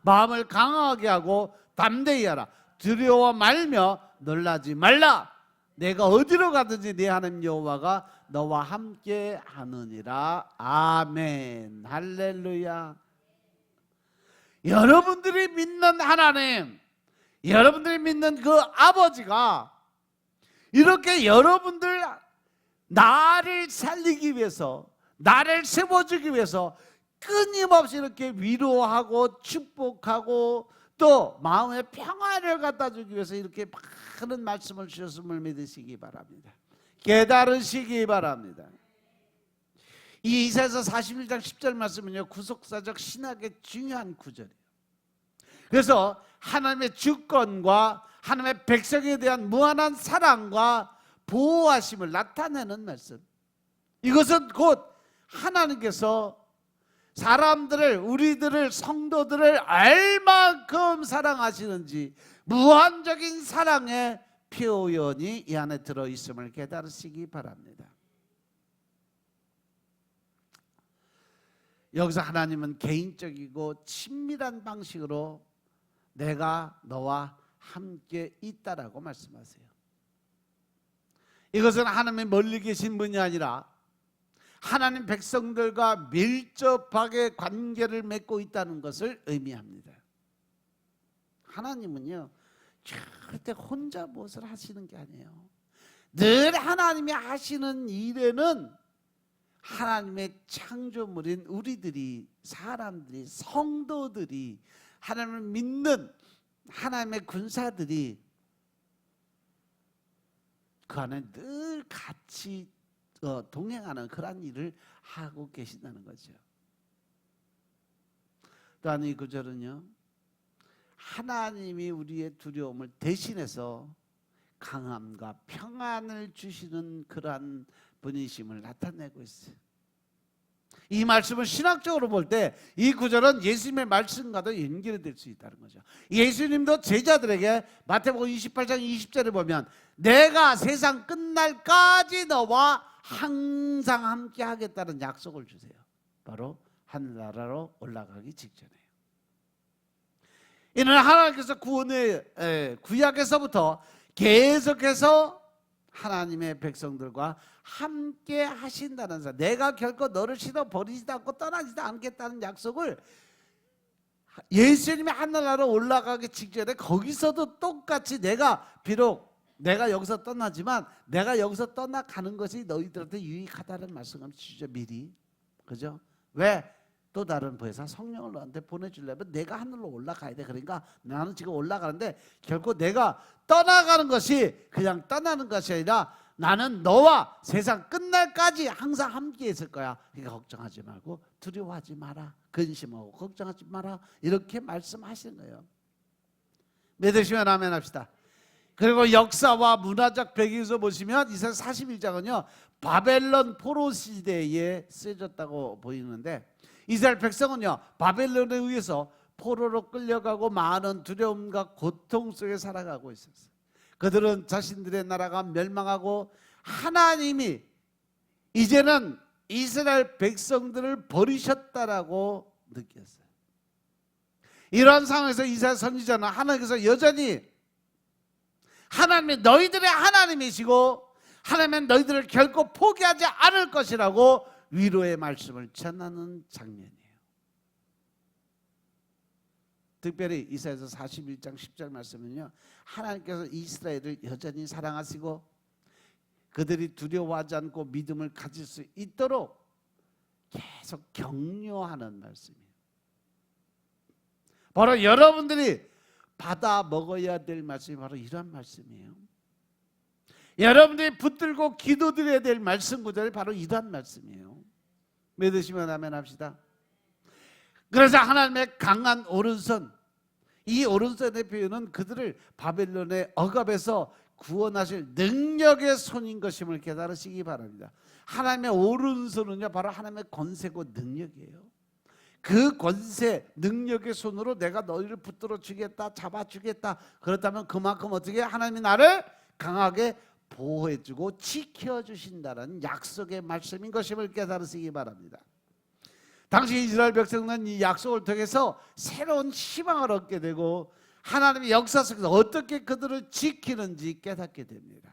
마음을 강하게 하고 담대히 하라. 두려워 말며 놀라지 말라. 내가 어디로 가든지 네 하나님 여호와가 너와 함께 하느니라. 아멘. 할렐루야. 여러분들이 믿는 하나님, 여러분들이 믿는 그 아버지가 이렇게 여러분들 나를 살리기 위해서, 나를 세워주기 위해서 끊임없이 이렇게 위로하고 축복하고 또 마음의 평화를 갖다 주기 위해서 이렇게 많은 말씀을 주셨음을 믿으시기 바랍니다. 깨달으시기 바랍니다. 이 이사야서 41장 10절 말씀은요, 구속사적 신학의 중요한 구절이에요. 그래서 하나님의 주권과 하나님의 백성에 대한 무한한 사랑과 보호하심을 나타내는 말씀. 이것은 곧 하나님께서 사람들을, 우리들을, 성도들을 얼마큼 사랑하시는지 무한적인 사랑의 표현이 이 안에 들어있음을 깨달으시기 바랍니다. 여기서 하나님은 개인적이고 친밀한 방식으로 내가 너와 함께 있다라고 말씀하세요. 이것은 하나님이 멀리 계신 분이 아니라 하나님 백성들과 밀접하게 관계를 맺고 있다는 것을 의미합니다. 하나님은요, 절대 혼자 무엇을 하시는 게 아니에요. 늘 하나님이 하시는 일에는 하나님의 창조물인 우리들이, 사람들이, 성도들이, 하나님을 믿는 하나님의 군사들이 그 안에 늘 같이 동행하는 그런 일을 하고 계신다는 거죠. 또한 이 구절은요, 하나님이 우리의 두려움을 대신해서 강함과 평안을 주시는 그러한 분이심을 나타내고 있어요. 이 말씀을 신학적으로 볼 때 이 구절은 예수님의 말씀과도 연결이 될 수 있다는 거죠. 예수님도 제자들에게 마태복음 28장 20절에 보면 내가 세상 끝날까지 너와 항상 함께 하겠다는 약속을 주세요. 바로 하늘나라로 올라가기 직전에요. 이는 하나님께서 구원의 구약에서부터 계속해서 하나님의 백성들과 함께 하신다는 사, 내가 결코 너를 싫어 버리지도 않고 떠나지도 않겠다는 약속을 예수님이 하늘나라로 올라가기 직전에 거기서도 똑같이 비록 내가 여기서 떠나지만 내가 여기서 떠나가는 것이 너희들한테 유익하다는 말씀을 주죠. 미리. 그죠? 왜? 또 다른 보혜사 성령을 너한테 보내주려면 내가 하늘로 올라가야 돼. 그러니까 나는 지금 올라가는데 결코 내가 떠나가는 것이 그냥 떠나는 것이 아니라 나는 너와 세상 끝날까지 항상 함께 있을 거야. 그러니까 걱정하지 말고 두려워하지 마라. 근심하고 걱정하지 마라. 이렇게 말씀하시는 거예요. 믿으시면 아멘 합시다. 그리고 역사와 문화적 배경에서 보시면 이사야 41장은요 바벨론 포로 시대에 쓰여졌다고 보이는데 이스라엘 백성은요 바벨론에 의해서 포로로 끌려가고 많은 두려움과 고통 속에 살아가고 있었어요. 그들은 자신들의 나라가 멸망하고 하나님이 이제는 이스라엘 백성들을 버리셨다라고 느꼈어요. 이러한 상황에서 이사야 선지자는 하나님께서 여전히 하나님이 너희들의 하나님이시고 하나님은 너희들을 결코 포기하지 않을 것이라고 위로의 말씀을 전하는 장면이에요. 특별히 이사야서 41장 10절 말씀은요 하나님께서 이스라엘을 여전히 사랑하시고 그들이 두려워하지 않고 믿음을 가질 수 있도록 계속 격려하는 말씀이에요. 바로 여러분들이 받아 먹어야 될 말씀이 바로 이런 말씀이에요. 여러분들이 붙들고 기도드려야 될 말씀 구절이 바로 이런 말씀이에요. 믿으시면 아멘 합시다. 그래서 하나님의 강한 오른손, 이 오른손의 표현은 그들을 바벨론의 억압에서 구원하실 능력의 손인 것임을 깨달으시기 바랍니다. 하나님의 오른손은요 바로 하나님의 권세고 능력이에요. 그 권세 능력의 손으로 내가 너희를 붙들어 주겠다, 잡아 주겠다. 그렇다면 그만큼 어떻게 하나님이 나를 강하게 보호해 주고 지켜 주신다는 약속의 말씀인 것임을 깨달으시기 바랍니다. 당시 이스라엘 백성은 이 약속을 통해서 새로운 희망을 얻게 되고 하나님의 역사 속에서 어떻게 그들을 지키는지 깨닫게 됩니다.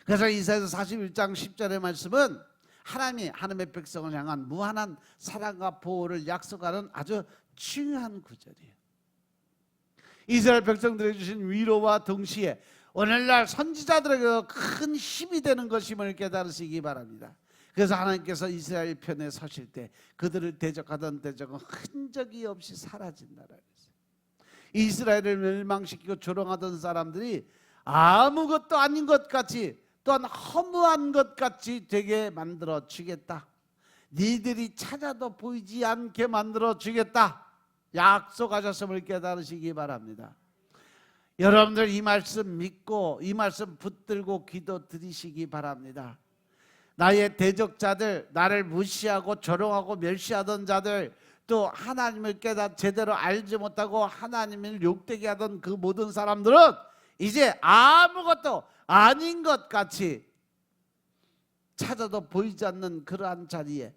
그래서 이사야서 41장 10절의 말씀은 하나님의 백성을 향한 무한한 사랑과 보호를 약속하는 아주 중요한 구절이에요. 이스라엘 백성들에게 주신 위로와 동시에 오늘날 선지자들에게 큰 힘이 되는 것임을 깨달으시기 바랍니다. 그래서 하나님께서 이스라엘 편에 서실 때 그들을 대적하던 대적은 흔적이 없이 사라진다라 그랬어요. 이스라엘을 멸망시키고 조롱하던 사람들이 아무것도 아닌 것 같이 또한 허무한 것 같이 되게 만들어 주겠다. 니들이 찾아도 보이지 않게 만들어 주겠다. 약속하셨음을 깨달으시기 바랍니다. 여러분들 이 말씀 믿고 이 말씀 붙들고 기도 드리시기 바랍니다. 나의 대적자들, 나를 무시하고 조롱하고 멸시하던 자들, 또 하나님을 제대로 알지 못하고 하나님을 욕되게 하던 그 모든 사람들은 이제 아무것도 아닌 것 같이 찾아도 보이지 않는 그러한 자리에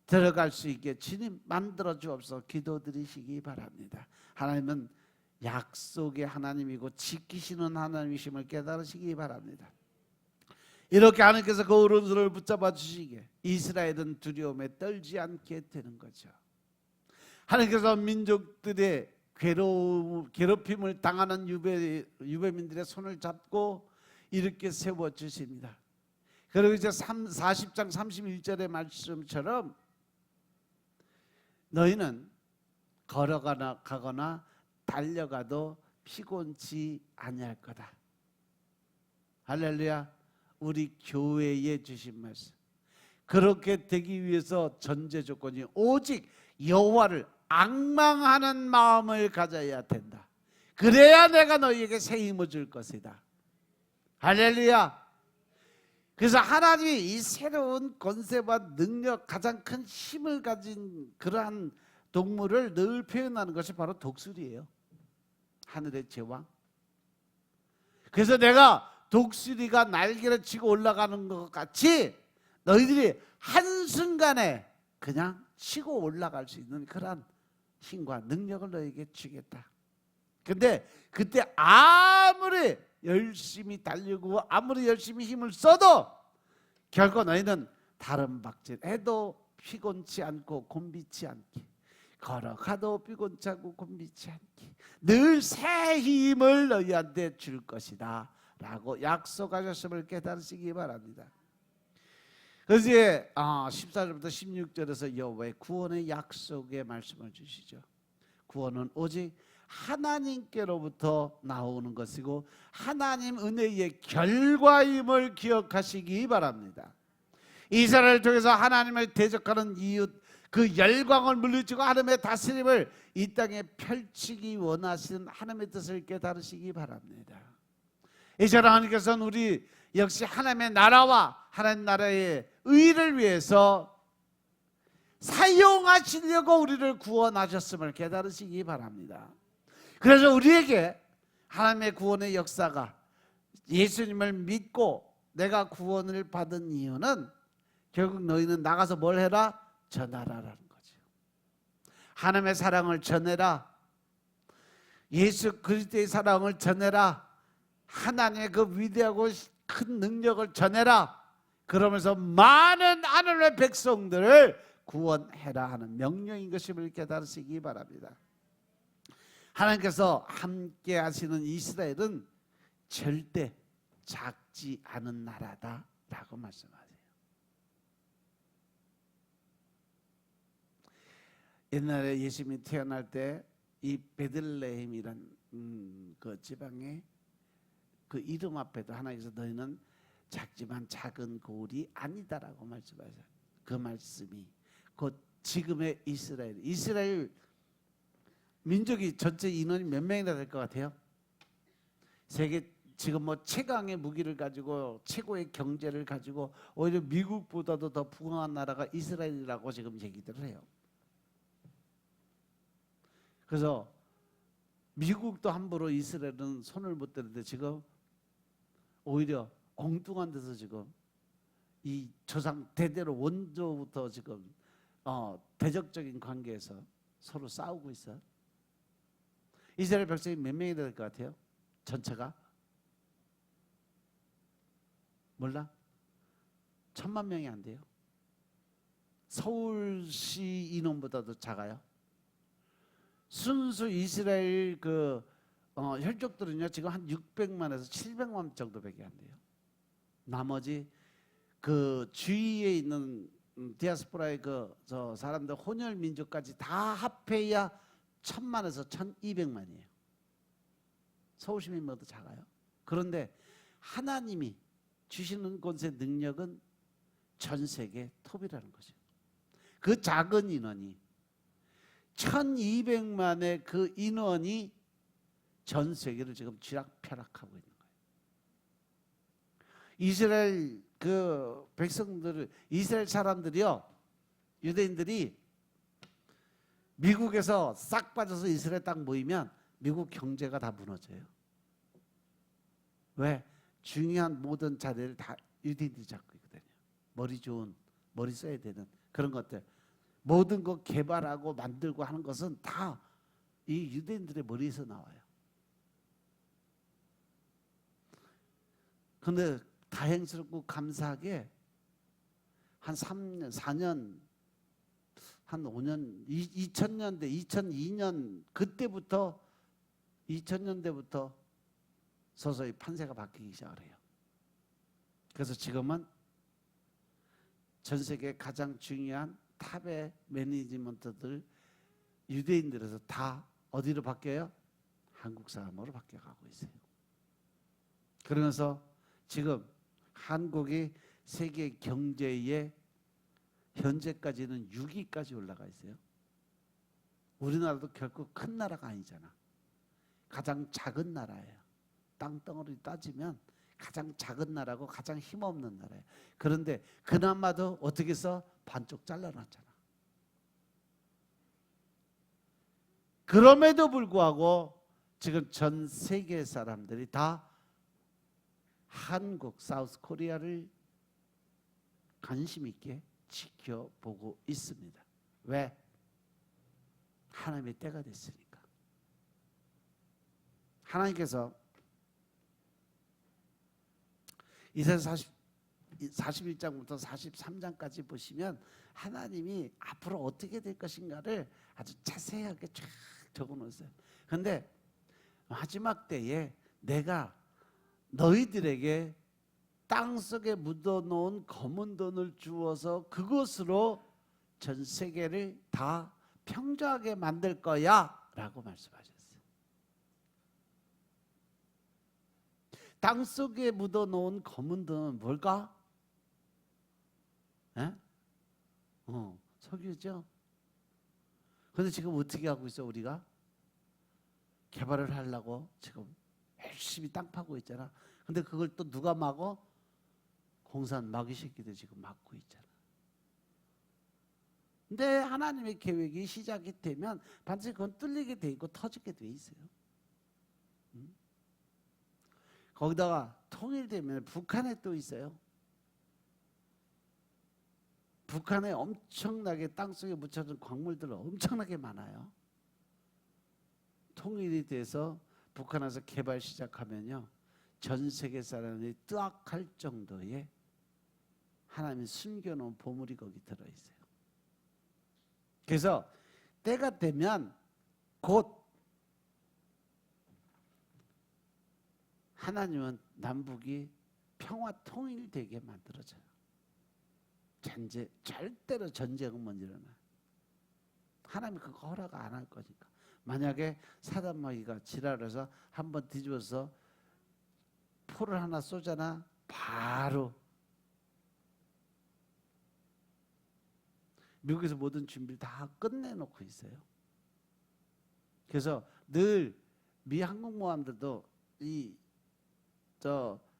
들어갈 수 있게 주님 만들어 주옵소서. 기도드리시기 바랍니다. 하나님은 약속의 하나님이고 지키시는 하나님이심을 깨달으시기 바랍니다. 이렇게 하나님께서 그 오른손을 붙잡아 주시기에 이스라엘은 두려움에 떨지 않게 되는 거죠. 하나님께서 민족들의 괴롭힘을 당하는 유배민들의 손을 잡고 이렇게 세워주십니다. 그리고 이제 40장 31절의 말씀처럼 너희는 걸어가거나 달려가도 피곤치 아니할 거다. 할렐루야. 우리 교회에 주신 말씀. 그렇게 되기 위해서 전제 조건이 오직 여호와를 앙망하는 마음을 가져야 된다. 그래야 내가 너희에게 새 힘을 줄 것이다. 할렐루야. 그래서 하나님이 이 새로운 권세와 능력, 가장 큰 힘을 가진 그러한 동물을 늘 표현하는 것이 바로 독수리예요. 하늘의 제왕. 그래서 내가 독수리가 날개를 치고 올라가는 것 같이 너희들이 한순간에 그냥 치고 올라갈 수 있는 그런 힘과 능력을 너에게 주겠다. 근데 그때 아무리 열심히 달리고 아무리 열심히 힘을 써도 결국 너희는 다른 박질해도 피곤치 않고 곤비치 않게, 걸어가도 피곤치 않고 곤비치 않게 늘 새 힘을 너희한테 줄 것이다 라고 약속하셨음을 깨달으시기 바랍니다. 그래서 14절부터 16절에서 여호와의 구원의 약속의 말씀을 주시죠. 구원은 오직 하나님께로부터 나오는 것이고 하나님 은혜의 결과임을 기억하시기 바랍니다. 이스라엘을 통해서 하나님을 대적하는 이웃 그 열광을 물리치고 하나님의 다스림을 이 땅에 펼치기 원하시는 하나님의 뜻을 깨달으시기 바랍니다. 이스라엘 하나님께서는 우리 역시 하나님의 나라와 하나님 나라의 의를 위해서 사용하시려고 우리를 구원하셨음을 깨달으시기 바랍니다. 그래서 우리에게 하나님의 구원의 역사가 예수님을 믿고 내가 구원을 받은 이유는 결국 너희는 나가서 뭘 해라? 전하라라는 거죠. 하나님의 사랑을 전해라. 예수 그리스도의 사랑을 전해라. 하나님의 그 위대하고 큰 능력을 전해라. 그러면서 많은 하나님의 백성들을 구원해라 하는 명령인 것임을 깨달으시기 바랍니다. 하나님께서 함께 하시는 이스라엘은 절대 작지 않은 나라다라고 말씀하세요. 옛날에 예수님이 태어날 때 이 베들레헴이란 그 지방의 그 이름 앞에도 하나님께서 너희는 작지만 작은 고울이 아니다라고 말씀하세요. 그 말씀이 곧 지금의 이스라엘 민족이 전체 인원이 몇 명이나 될 것 같아요? 세계 지금 뭐 최강의 무기를 가지고 최고의 경제를 가지고 오히려 미국보다도 더 부강한 나라가 이스라엘이라고 지금 얘기들을 해요. 그래서 미국도 함부로 이스라엘은 손을 못 대는데 지금 오히려 엉뚱한 데서 지금 이 조상 대대로 원조부터 지금 대적적인 관계에서 서로 싸우고 있어요. 이스라엘 백성이 몇 명이 될 것 같아요? 전체가? 몰라? 1000만 명이 안 돼요. 서울시 인원보다도 작아요. 순수 이스라엘 혈족들은요 지금 한 600만에서 700만 정도밖에 안 돼요. 나머지 그 주위에 있는 디아스포라의 저 사람들 혼혈 민족까지 다 합해야 1000만에서 1200만이에요. 서울 시민보다 작아요. 그런데 하나님이 주시는 권세 능력은 전 세계 톱이라는 거죠. 그 작은 인원이 1200만의 그 인원이 전 세계를 지금 쥐락펴락하고 있는 거예요. 이스라엘 그 백성들, 이스라엘 사람들이요, 유대인들이 미국에서 싹 빠져서 이스라엘 딱 모이면 미국 경제가 다 무너져요. 왜? 중요한 모든 자리를 다 유대인들이 잡고 있거든요. 머리 좋은, 머리 써야 되는 그런 것들. 모든 거 개발하고 만들고 하는 것은 다 이 유대인들의 머리에서 나와요. 그런데 다행스럽고 감사하게 한 3년, 4년, 한 5년, 2000년대, 2002년 그때부터 2000년대부터 서서히 판세가 바뀌기 시작을 해요. 그래서 지금은 전 세계 가장 중요한 탑의 매니지먼트들 유대인들에서 다 어디로 바뀌어요? 한국 사람으로 바뀌어가고 있어요. 그러면서 지금 한국이 세계 경제의 현재까지는 6위까지 올라가 있어요. 우리나라도 결코 큰 나라가 아니잖아. 가장 작은 나라예요. 땅덩어리 따지면 가장 작은 나라고 가장 힘없는 나라예요. 그런데 그나마도 어떻게 해서 반쪽 잘라놨잖아. 그럼에도 불구하고 지금 전 세계 사람들이 다 한국 사우스 코리아를 관심 있게 지켜보고 있습니다. 왜? 하나님의 때가 됐으니까. 하나님께서 이사야 41장부터 43장까지 보시면 하나님이 앞으로 어떻게 될 것인가를 아주 자세하게 쫙 적어놓으세요. 그런데 마지막 때에 내가 너희들에게 땅속에 묻어놓은 검은 돈을 주어서 그것으로 전 세계를 다 평정하게 만들 거야 라고 말씀하셨어요. 땅속에 묻어놓은 검은 돈은 뭘까? 에? 석유죠. 그런데 지금 어떻게 하고 있어 우리가? 개발을 하려고 지금 열심히 땅 파고 있잖아. 근데 그걸 또 누가 막어? 공산 마귀 새끼들 지금 막고 있잖아. 근데 하나님의 계획이 시작이 되면 반드시 그건 뚫리게 돼 있고 터지게 돼 있어요. 거기다가 통일되면 북한에 또 있어요. 북한에 엄청나게 땅속에 묻혀진 광물들 엄청나게 많아요. 통일이 돼서 북한에서 개발 시작하면요, 전 세계 사람들이 뜨악할 정도의 하나님이 숨겨놓은 보물이 거기 들어있어요. 그래서 때가 되면 곧 하나님은 남북이 평화 통일되게 만들어져요. 절대로 전쟁은 못 일어나. 하나님이 그거 허락 안 할 거니까. 만약에 사단마귀가 지랄해서 한번 뒤집어서 포를 하나 쏘잖아, 바로 미국에서 모든 준비를 다 끝내놓고 있어요. 그래서 늘 미 항공모함들도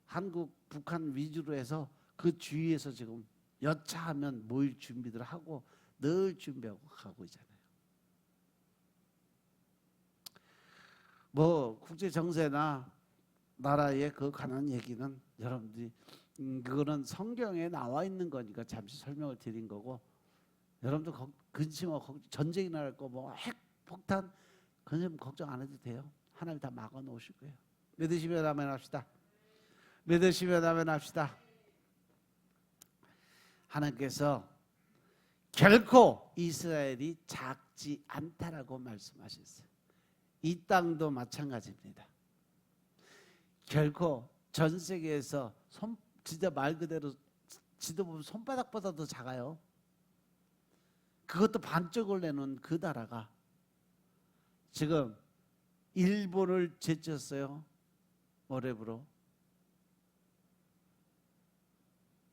한국, 북한 위주로 해서 그 주위에서 지금 여차하면 모일 준비들 하고 늘 준비하고 가고 있잖아요. 뭐 국제 정세나 나라에 그 관한 얘기는 여러분들이 그거는 성경에 나와 있는 거니까 잠시 설명을 드린 거고, 여러분들 근심하고 전쟁이 날 거 뭐 핵 폭탄 그건 걱정 안 해도 돼요. 하나님이 다 막아 놓으실 거예요. 믿으시면 아멘 합시다. 믿으시면 아멘 합시다. 하나님께서 결코 이스라엘이 작지 않다라고 말씀하셨어요. 이 땅도 마찬가지입니다. 결코 전 세계에서 진짜 말 그대로 지도 보면 손바닥보다도 작아요. 그것도 반쪽을 내놓은 그 나라가 지금 일본을 제쳤어요. 어랩으로.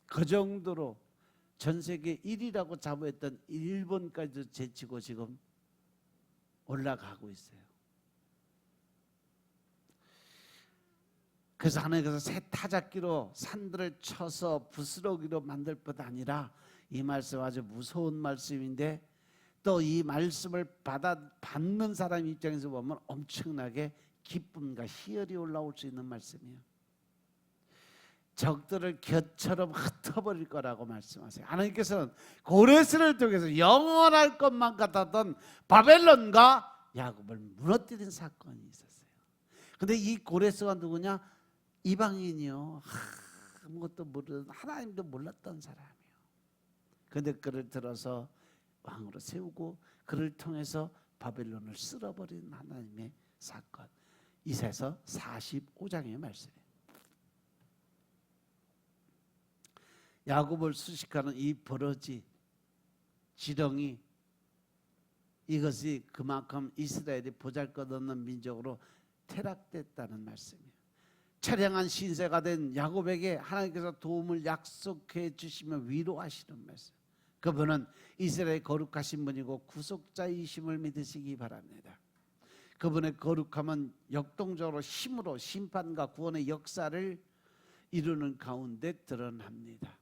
그 정도로 전 세계 1위라고 자부했던 일본까지도 제치고 지금 올라가고 있어요. 그래서 하나님께서 새 타작기로 산들을 쳐서 부스러기로 만들 뿐 아니라, 이 말씀 아주 무서운 말씀인데 또 이 말씀을 받는 사람 입장에서 보면 엄청나게 기쁨과 희열이 올라올 수 있는 말씀이에요. 적들을 겨처럼 흩어버릴 거라고 말씀하세요. 하나님께서는 고레스를 통해서 영원할 것만 같았던 바벨론과 야곱을 무너뜨린 사건이 있었어요. 근데 이 고레스가 누구냐? 이방인이요. 아무것도 모르는, 하나님도 몰랐던 사람이에요. 근데 그를 들어서 왕으로 세우고 그를 통해서 바벨론을 쓸어버린 하나님의 사건. 이사야서 45장의 말씀이에요. 야곱을 수식하는 이 버러지, 지렁이, 이것이 그만큼 이스라엘이 보잘것없는 민족으로 퇴락됐다는 말씀이에요. 처량한 신세가 된 야곱에게 하나님께서 도움을 약속해 주시며 위로하시는 말씀. 그분은 이스라엘의 거룩하신 분이고 구속자이심을 믿으시기 바랍니다. 그분의 거룩함은 역동적으로 힘으로 심판과 구원의 역사를 이루는 가운데 드러납니다.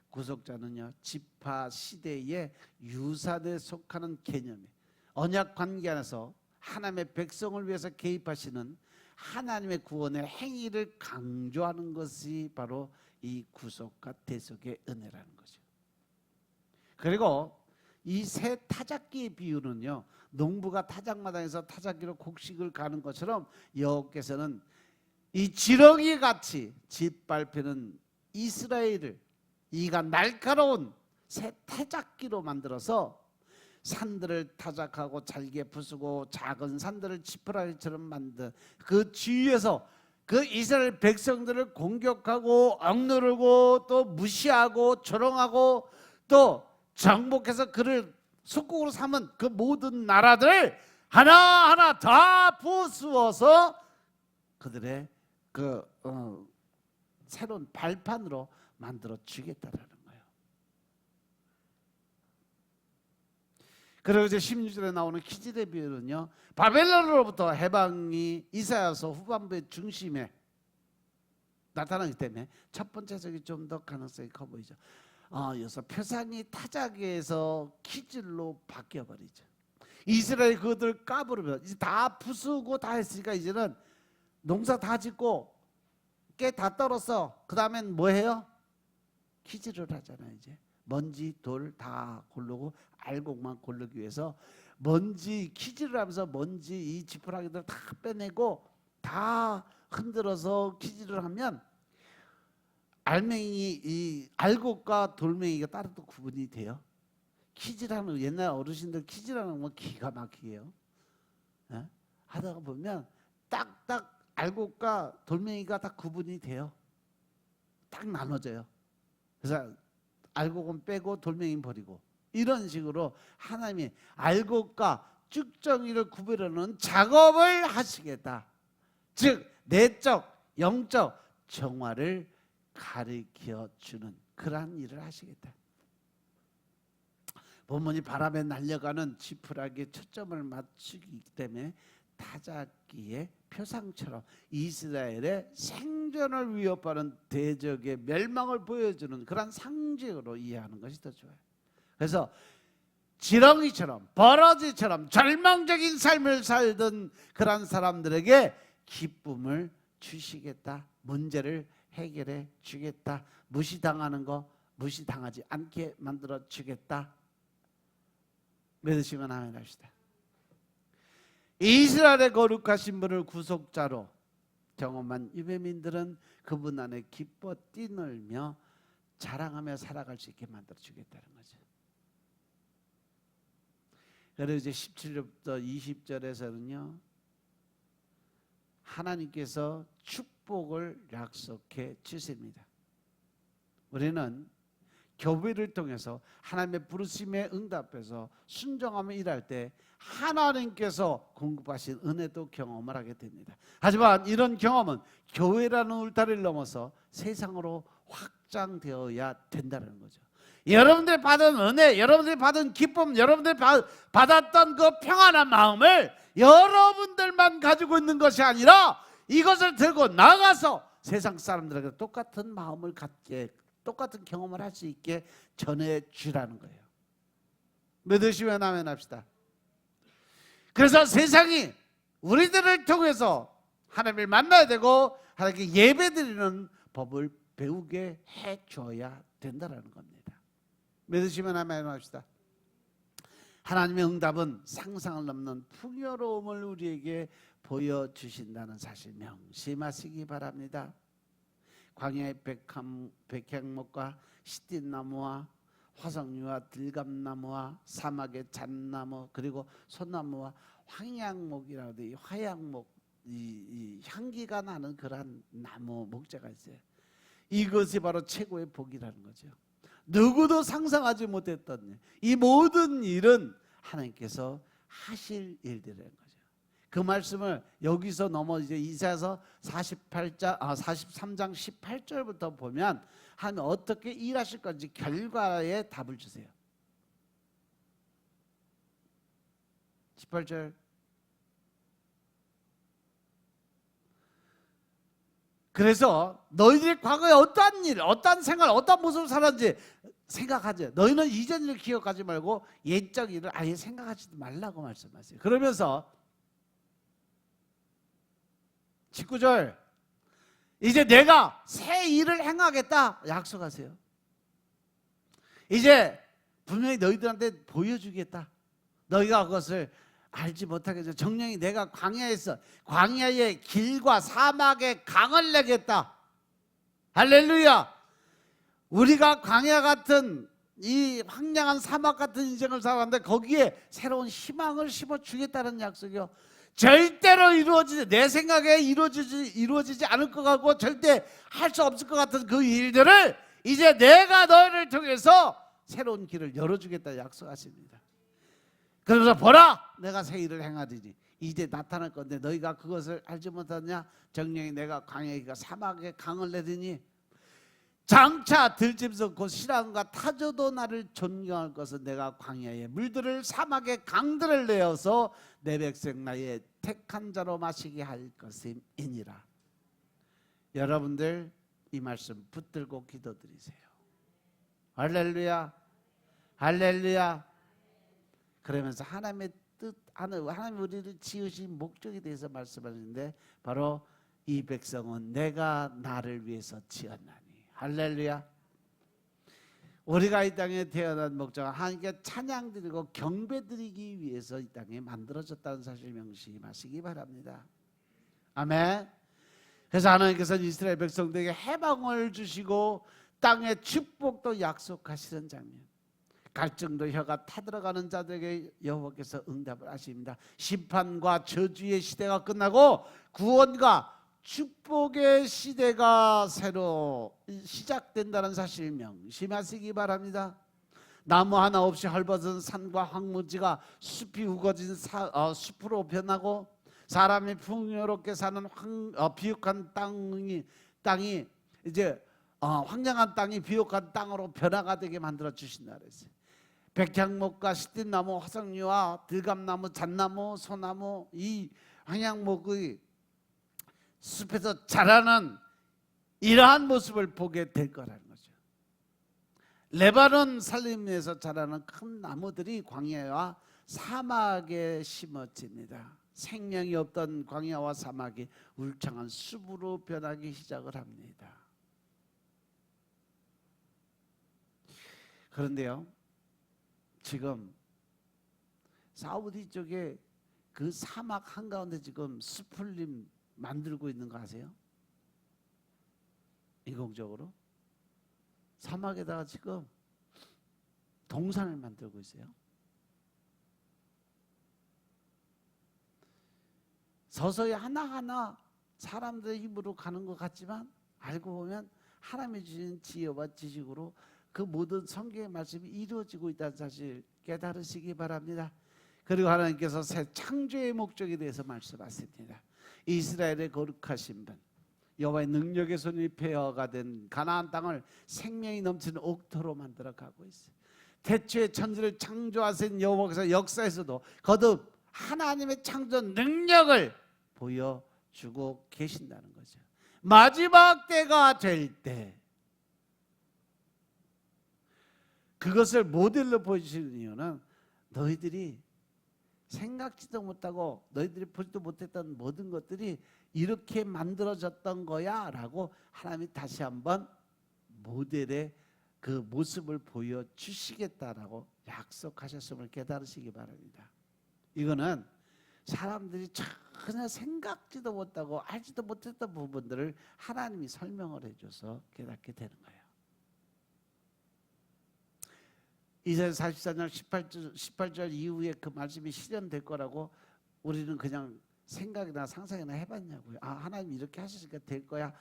구속자는요, 지파 시대의 유산에 속하는 개념이에요. 언약 관계 안에서 하나님의 백성을 위해서 개입하시는 하나님의 구원의 행위를 강조하는 것이 바로 이 구속과 대속의 은혜라는 거죠. 그리고 이 새 타작기의 비유는요, 농부가 타작마당에서 타작기로 곡식을 가는 것처럼 여호와께서는 이 지렁이 같이 짓밟히는 이스라엘을 이가 날카로운 새 타작기로 만들어서 산들을 타작하고 잘게 부수고 작은 산들을 지푸라기처럼 만든 그 주위에서 그 이스라엘 백성들을 공격하고 억누르고 또 무시하고 조롱하고 또 정복해서 그를 속국으로 삼은 그 모든 나라들 하나하나 다 부수어서 그들의 그 새로운 발판으로 만들어 주겠다라는 거예요. 그리고 이제 16절에 나오는 키질의 비유는요, 바벨론으로부터 해방이 이사야서 후반부의 중심에 나타나기 때문에 첫 번째 적이 좀 더 가능성이 커 보이죠. 여기서 표상이 타작에서 키질로 바뀌어 버리죠. 이스라엘 그것들 까부르면 이제 다 부수고 다 했으니까 이제는 농사 다 짓고 깨 다 떨었어. 그 다음엔 뭐 해요? 키질을 하잖아요. 이제 먼지 돌 다 고르고 알곡만 고르기 위해서 먼지 키질을 하면서 먼지 이 지푸라기들 다 빼내고 다 흔들어서 키질을 하면 알맹이 이 알곡과 돌멩이가 따로 또 구분이 돼요. 키질하는 옛날 어르신들 키질하는 건 기가 막히게요. 예? 하다가 보면 딱딱 알곡과 돌멩이가 다 구분이 돼요. 딱 나눠져요. 그래서 알곡은 빼고 돌멩이는 버리고 이런 식으로 하나님이 알곡과 쭉정이를 구별하는 작업을 하시겠다. 즉 내적 영적 정화를 가르쳐 주는 그러한 일을 하시겠다. 본문이 바람에 날려가는 지푸라기에 초점을 맞추기 때문에 타작기의 표상처럼 이스라엘의 생존을 위협하는 대적의 멸망을 보여주는 그런 상징으로 이해하는 것이 더 좋아요. 그래서 지렁이처럼 버러지처럼 절망적인 삶을 살던 그런 사람들에게 기쁨을 주시겠다. 문제를 해결해 주겠다. 무시당하는 거 무시당하지 않게 만들어 주겠다. 믿으시면 아멘 합시다. 이스라엘의 거룩하신 분을 구속자로 경험한 유대민들은 그분 안에 기뻐 뛰놀며 자랑하며 살아갈 수 있게 만들어 주겠다는 거죠. 그리고 이제 17절부터 20절에서는요, 하나님께서 축복을 약속해 주십니다. 우리는 교회를 통해서 하나님의 부르심에 응답해서 순종하며 일할 때 하나님께서 공급하신 은혜도 경험을 하게 됩니다. 하지만 이런 경험은 교회라는 울타리를 넘어서 세상으로 확장되어야 된다는 거죠. 여러분들이 받은 은혜, 여러분들이 받은 기쁨, 여러분들이 받았던 그 평안한 마음을 여러분들만 가지고 있는 것이 아니라 이것을 들고 나가서 세상 사람들에게 똑같은 마음을 갖게, 똑같은 경험을 할 수 있게 전해 주라는 거예요. 믿으시면 아멘 합시다. 그래서 세상이 우리들을 통해서 하나님을 만나야 되고 하나님께 예배드리는 법을 배우게 해줘야 된다는 겁니다. 믿으시면 아멘 합시다. 하나님의 응답은 상상을 넘는 풍요로움을 우리에게 보여주신다는 사실 명심하시기 바랍니다. 광야의 백향목과 시띠나무와 화석류와 들감나무와 사막의 잣나무 그리고 소나무와 황양목이라고 이 화양목 이 향기가 나는 그러한 나무 목재가 있어요. 이것이 바로 최고의 복이라는 거죠. 누구도 상상하지 못했던 일. 이 모든 일은 하나님께서 하실 일들이라는 거죠. 그 말씀을 여기서 넘어 이제 이사야서 43장 18절부터 보면 하나님 어떻게 일하실 건지 결과에 답을 주세요. 18절 그래서 너희들이 과거에 어떠한 일, 어떠한 생활, 어떠한 모습을 살았는지 생각하지. 너희는 이전 일을 기억하지 말고 옛적 일을 아예 생각하지 말라고 말씀하세요. 그러면서 19절, 이제 내가 새 일을 행하겠다 약속하세요. 이제 분명히 너희들한테 보여주겠다. 너희가 그것을 알지 못하겠죠. 정령이 내가 광야에서 광야의 길과 사막의 강을 내겠다. 할렐루야. 우리가 광야 같은 이 황량한 사막 같은 인생을 살았는데 거기에 새로운 희망을 심어주겠다는 약속이요. 절대로 이루어지지, 내 생각에 이루어지지 않을 것 같고 절대 할 수 없을 것 같은 그 일들을 이제 내가 너희를 통해서 새로운 길을 열어주겠다 약속하십니다. 그래서 보라, 내가 새 일을 행하리니 이제 나타날 건데 너희가 그것을 알지 못하냐. 정령이 내가 광야가 사막에 강을 내리니 장차 들짐승 곧 신랑과 타조도 나를 존경할 것은 내가 광야의 물들을 사막의 강들을 내어서 내 백성 나의 택한 자로 마시게 할 것임이니라. 여러분들 이 말씀 붙들고 기도드리세요. 할렐루야, 할렐루야. 그러면서 하나님의 뜻, 하나님 우리를 지으신 목적에 대해서 말씀하시는데 바로 이 백성은 내가 나를 위해서 지었나니. 할렐루야. 우리가 이 땅에 태어난 목적은 하나님께 찬양드리고 경배드리기 위해서 이 땅에 만들어졌다는 사실 명심하시기 바랍니다. 아멘. 그래서 하나님께서는 이스라엘 백성들에게 해방을 주시고 땅의 축복도 약속하시는 장면, 갈증도 혀가 타들어가는 자들에게 여호와께서 응답을 하십니다. 심판과 저주의 시대가 끝나고 구원과 축복의 시대가 새로 시작된다는 사실 명심하시기 바랍니다. 나무 하나 없이 헐벗은 산과 황무지가 숲이 우거진 숲으로 변하고 사람이 풍요롭게 사는 비옥한 땅이 이제 황량한 땅이 비옥한 땅으로 변화가 되게 만들어 주신다 그랬어요. 백향목과 시띠나무, 화석류와 들감나무, 잣나무, 소나무, 이 황양목의 숲에서 자라는 이러한 모습을 보게 될 거라는 거죠. 레바논 산림에서 자라는 큰 나무들이 광야와 사막에 심어집니다. 생명이 없던 광야와 사막이 울창한 숲으로 변하기 시작을 합니다. 그런데요, 지금 사우디 쪽에 그 사막 한가운데 지금 숲을 만들고 있는 거 아세요? 인공적으로 사막에다가 지금 동산을 만들고 있어요. 서서히 하나하나 사람들의 힘으로 가는 것 같지만 알고 보면 하나님이 주신 지혜와 지식으로 그 모든 성경의 말씀이 이루어지고 있다는 사실 깨달으시기 바랍니다. 그리고 하나님께서 새 창조의 목적에 대해서 말씀하십니다. 이스라엘의 거룩하신 분, 여호와의 능력의 손이 폐허가 된 가나안 땅을 생명이 넘치는 옥토로 만들어 가고 있어요. 태초에 천지를 창조하신 여호와께서 역사에서도 거듭 하나님의 창조 능력을 보여주고 계신다는 거죠. 마지막 때가 될 때 그것을 모델로 보여주시는 이유는 너희들이 생각지도 못하고 너희들이 보지도 못했던 모든 것들이 이렇게 만들어졌던 거야 라고 하나님이 다시 한번 모델의 그 모습을 보여주시겠다라고 약속하셨음을 깨달으시기 바랍니다. 이거는 사람들이 전혀 생각지도 못하고 알지도 못했던 부분들을 하나님이 설명을 해줘서 깨닫게 되는 거예요. 이사야 44장 18절 이후에 그 말씀이 실현될 거라고 우리는 그냥 생각이나 상상이나 해봤냐고요. 아, 하나님이 이렇게 하시니까 될 거야.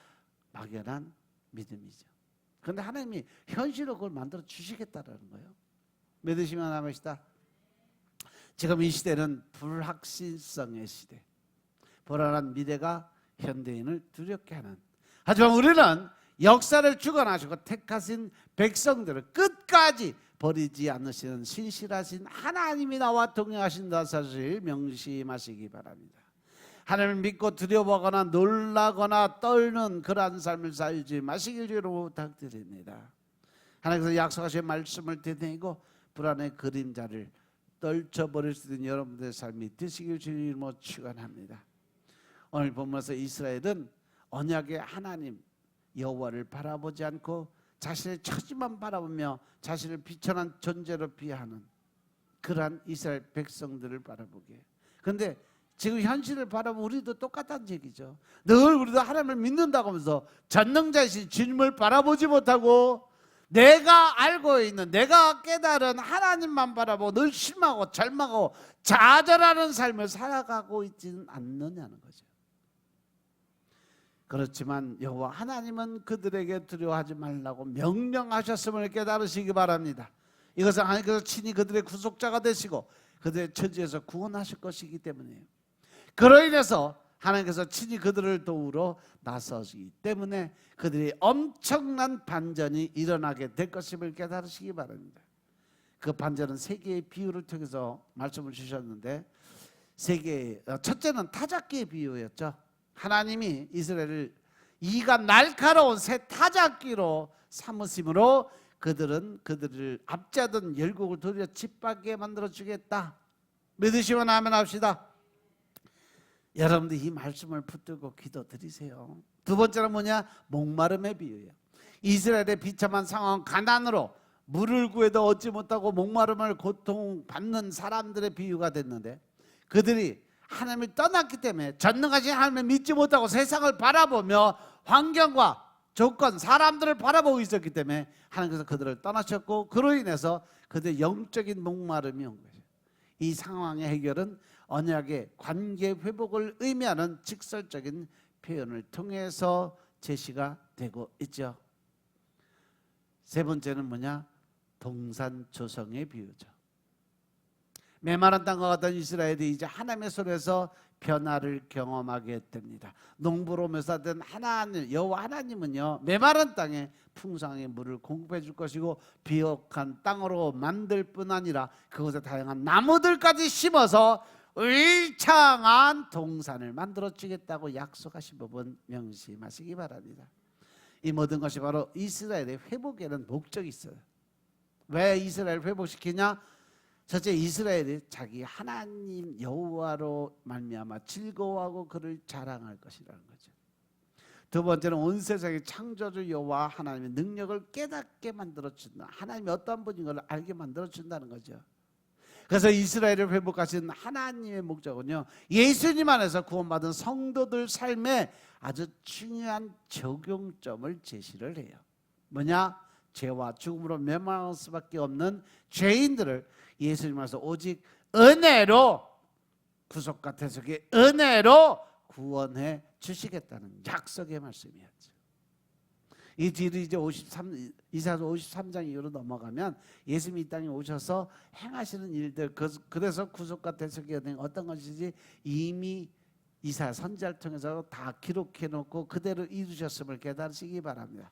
막연한 믿음이죠. 그런데 하나님이 현실로 그걸 만들어 주시겠다라는 거예요. 믿으시면 아멘이시다. 지금 이 시대는 불확실성의 시대, 불안한 미래가 현대인을 두렵게 하는, 하지만 우리는 역사를 주관하시고 택하신 백성들을 끝까지 버리지 않으시는 신실하신 하나님이 나와 동행하신다 사실 명심하시기 바랍니다. 하나님을 믿고 두려워하거나 놀라거나 떨는 그러한 삶을 살지 마시길 주로 부탁드립니다. 하나님께서 약속하신 말씀을 되새기고 불안의 그림자를 떨쳐버릴 수 있는 여러분들의 삶이 되시길 주로 축원합니다. 오늘 본문에서 이스라엘은 언약의 하나님 여호와를 바라보지 않고 자신의 처지만 바라보며 자신을 비천한 존재로 비하하는 그러한 이스라엘 백성들을 바라보게. 그런데 지금 현실을 바라보면 우리도 똑같다는 얘기죠. 늘 우리도 하나님을 믿는다고 하면서 전능자이신 주님을 바라보지 못하고 내가 알고 있는, 내가 깨달은 하나님만 바라보고 늘 실망하고 절망하고 좌절하는 삶을 살아가고 있지는 않느냐는 거죠. 그렇지만 여호와 하나님은 그들에게 두려워하지 말라고 명령하셨음을 깨달으시기 바랍니다. 이것은 하나님께서 친히 그들의 구속자가 되시고 그들의 처지에서 구원하실 것이기 때문이에요. 그로 인해서 하나님께서 친히 그들을 도우러 나서시기 때문에 그들이 엄청난 반전이 일어나게 될 것임을 깨달으시기 바랍니다. 그 반전은 세 개의 비유를 통해서 말씀을 주셨는데, 첫째는 타작기의 비유였죠. 하나님이 이스라엘을 이가 날카로운 새 타작기로 삼으심으로 그들을 압제하던 열국을 도리어 짓밟게 만들어 주겠다. 믿으시면 아멘 합시다. 여러분들 이 말씀을 붙들고 기도드리세요. 두 번째는 뭐냐? 목마름의 비유예요. 이스라엘의 비참한 상황, 가난으로 물을 구해도 얻지 못하고 목마름을 고통받는 사람들의 비유가 됐는데, 그들이 하나님을 떠났기 때문에 전능하신 하나님을 믿지 못하고 세상을 바라보며 환경과 조건, 사람들을 바라보고 있었기 때문에 하나님께서 그들을 떠나셨고, 그로 인해서 그들의 영적인 목마름이 온 거예요. 이 상황의 해결은 언약의 관계 회복을 의미하는 직설적인 표현을 통해서 제시가 되고 있죠. 세 번째는 뭐냐? 동산 조성의 비유죠. 메마른 땅과 같은 이스라엘이 이제 하나님의 손에서 변화를 경험하게 됩니다. 농부로 묘사된 하나님, 여호와 하나님은요, 메마른 땅에 풍성하게 물을 공급해 줄 것이고 비옥한 땅으로 만들 뿐 아니라 그곳에 다양한 나무들까지 심어서 울창한 동산을 만들어 주겠다고 약속하신 부분 명심하시기 바랍니다. 이 모든 것이 바로 이스라엘의 회복에는 목적이 있어요. 왜 이스라엘을 회복시키냐? 첫째, 이스라엘이 자기 하나님 여호와로 말미암아 즐거워하고 그를 자랑할 것이라는 거죠. 두 번째는 온 세상의 창조주 여호와 하나님의 능력을 깨닫게 만들어준다. 하나님이 어떤 분인 걸 알게 만들어준다는 거죠. 그래서 이스라엘을 회복하신 하나님의 목적은요, 예수님 안에서 구원받은 성도들 삶에 아주 중요한 적용점을 제시를 해요. 뭐냐? 죄와 죽음으로 멸망할 수밖에 없는 죄인들을 예수님 안에서 오직 은혜로, 구속과 대속의 은혜로 구원해 주시겠다는 약속의 말씀이었죠. 이 뒤로 이제 이사야서 53장 이후로 넘어가면 예수님이 이 땅에 오셔서 행하시는 일들, 그래서 구속과 대속의 은혜 어떤 것인지 이미 이사야 선지자를 통해서 다 기록해 놓고 그대로 이루셨음을 깨달으시기 바랍니다.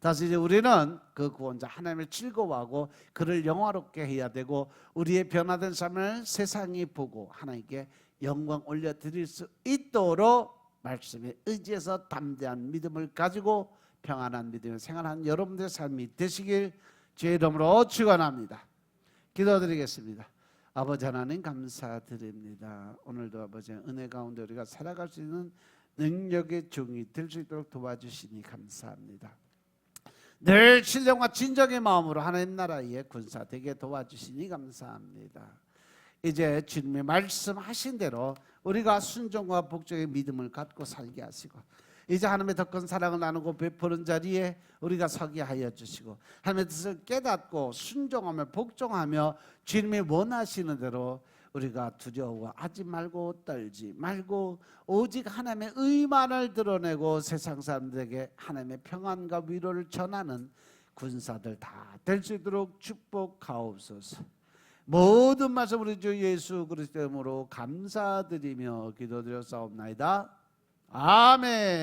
다시 이제 우리는 그 구원자 하나님을 즐거워하고 그를 영화롭게 해야 되고, 우리의 변화된 삶을 세상이 보고 하나님께 영광 올려드릴 수 있도록 말씀에 의지해서 담대한 믿음을 가지고 평안한 믿음을 생활하는 여러분들의 삶이 되시길 주의 이름으로 축원합니다. 기도드리겠습니다. 아버지 하나님 감사드립니다. 오늘도 아버지 은혜 가운데 우리가 살아갈 수 있는 능력의 종이 될 수 있도록 도와주시니 감사합니다. 늘 신령과 진정의 마음으로 하나님 나라의 군사 되게 도와주시니 감사합니다. 이제 주님의 말씀하신 대로 우리가 순종과 복종의 믿음을 갖고 살게 하시고, 이제 하나님의 더 큰 사랑을 나누고 베푸는 자리에 우리가 서게 하여 주시고, 하나님의 뜻을 깨닫고 순종하며 복종하며 주님이 원하시는 대로 우리가 두려워하지 말고 떨지 말고 오직 하나님의 의만을 드러내고 세상 사람들에게 하나님의 평안과 위로를 전하는 군사들 다 될 수 있도록 축복하옵소서. 모든 말씀 우리 주 예수 그리스도 이름으로 감사드리며 기도드렸사옵나이다. 아멘.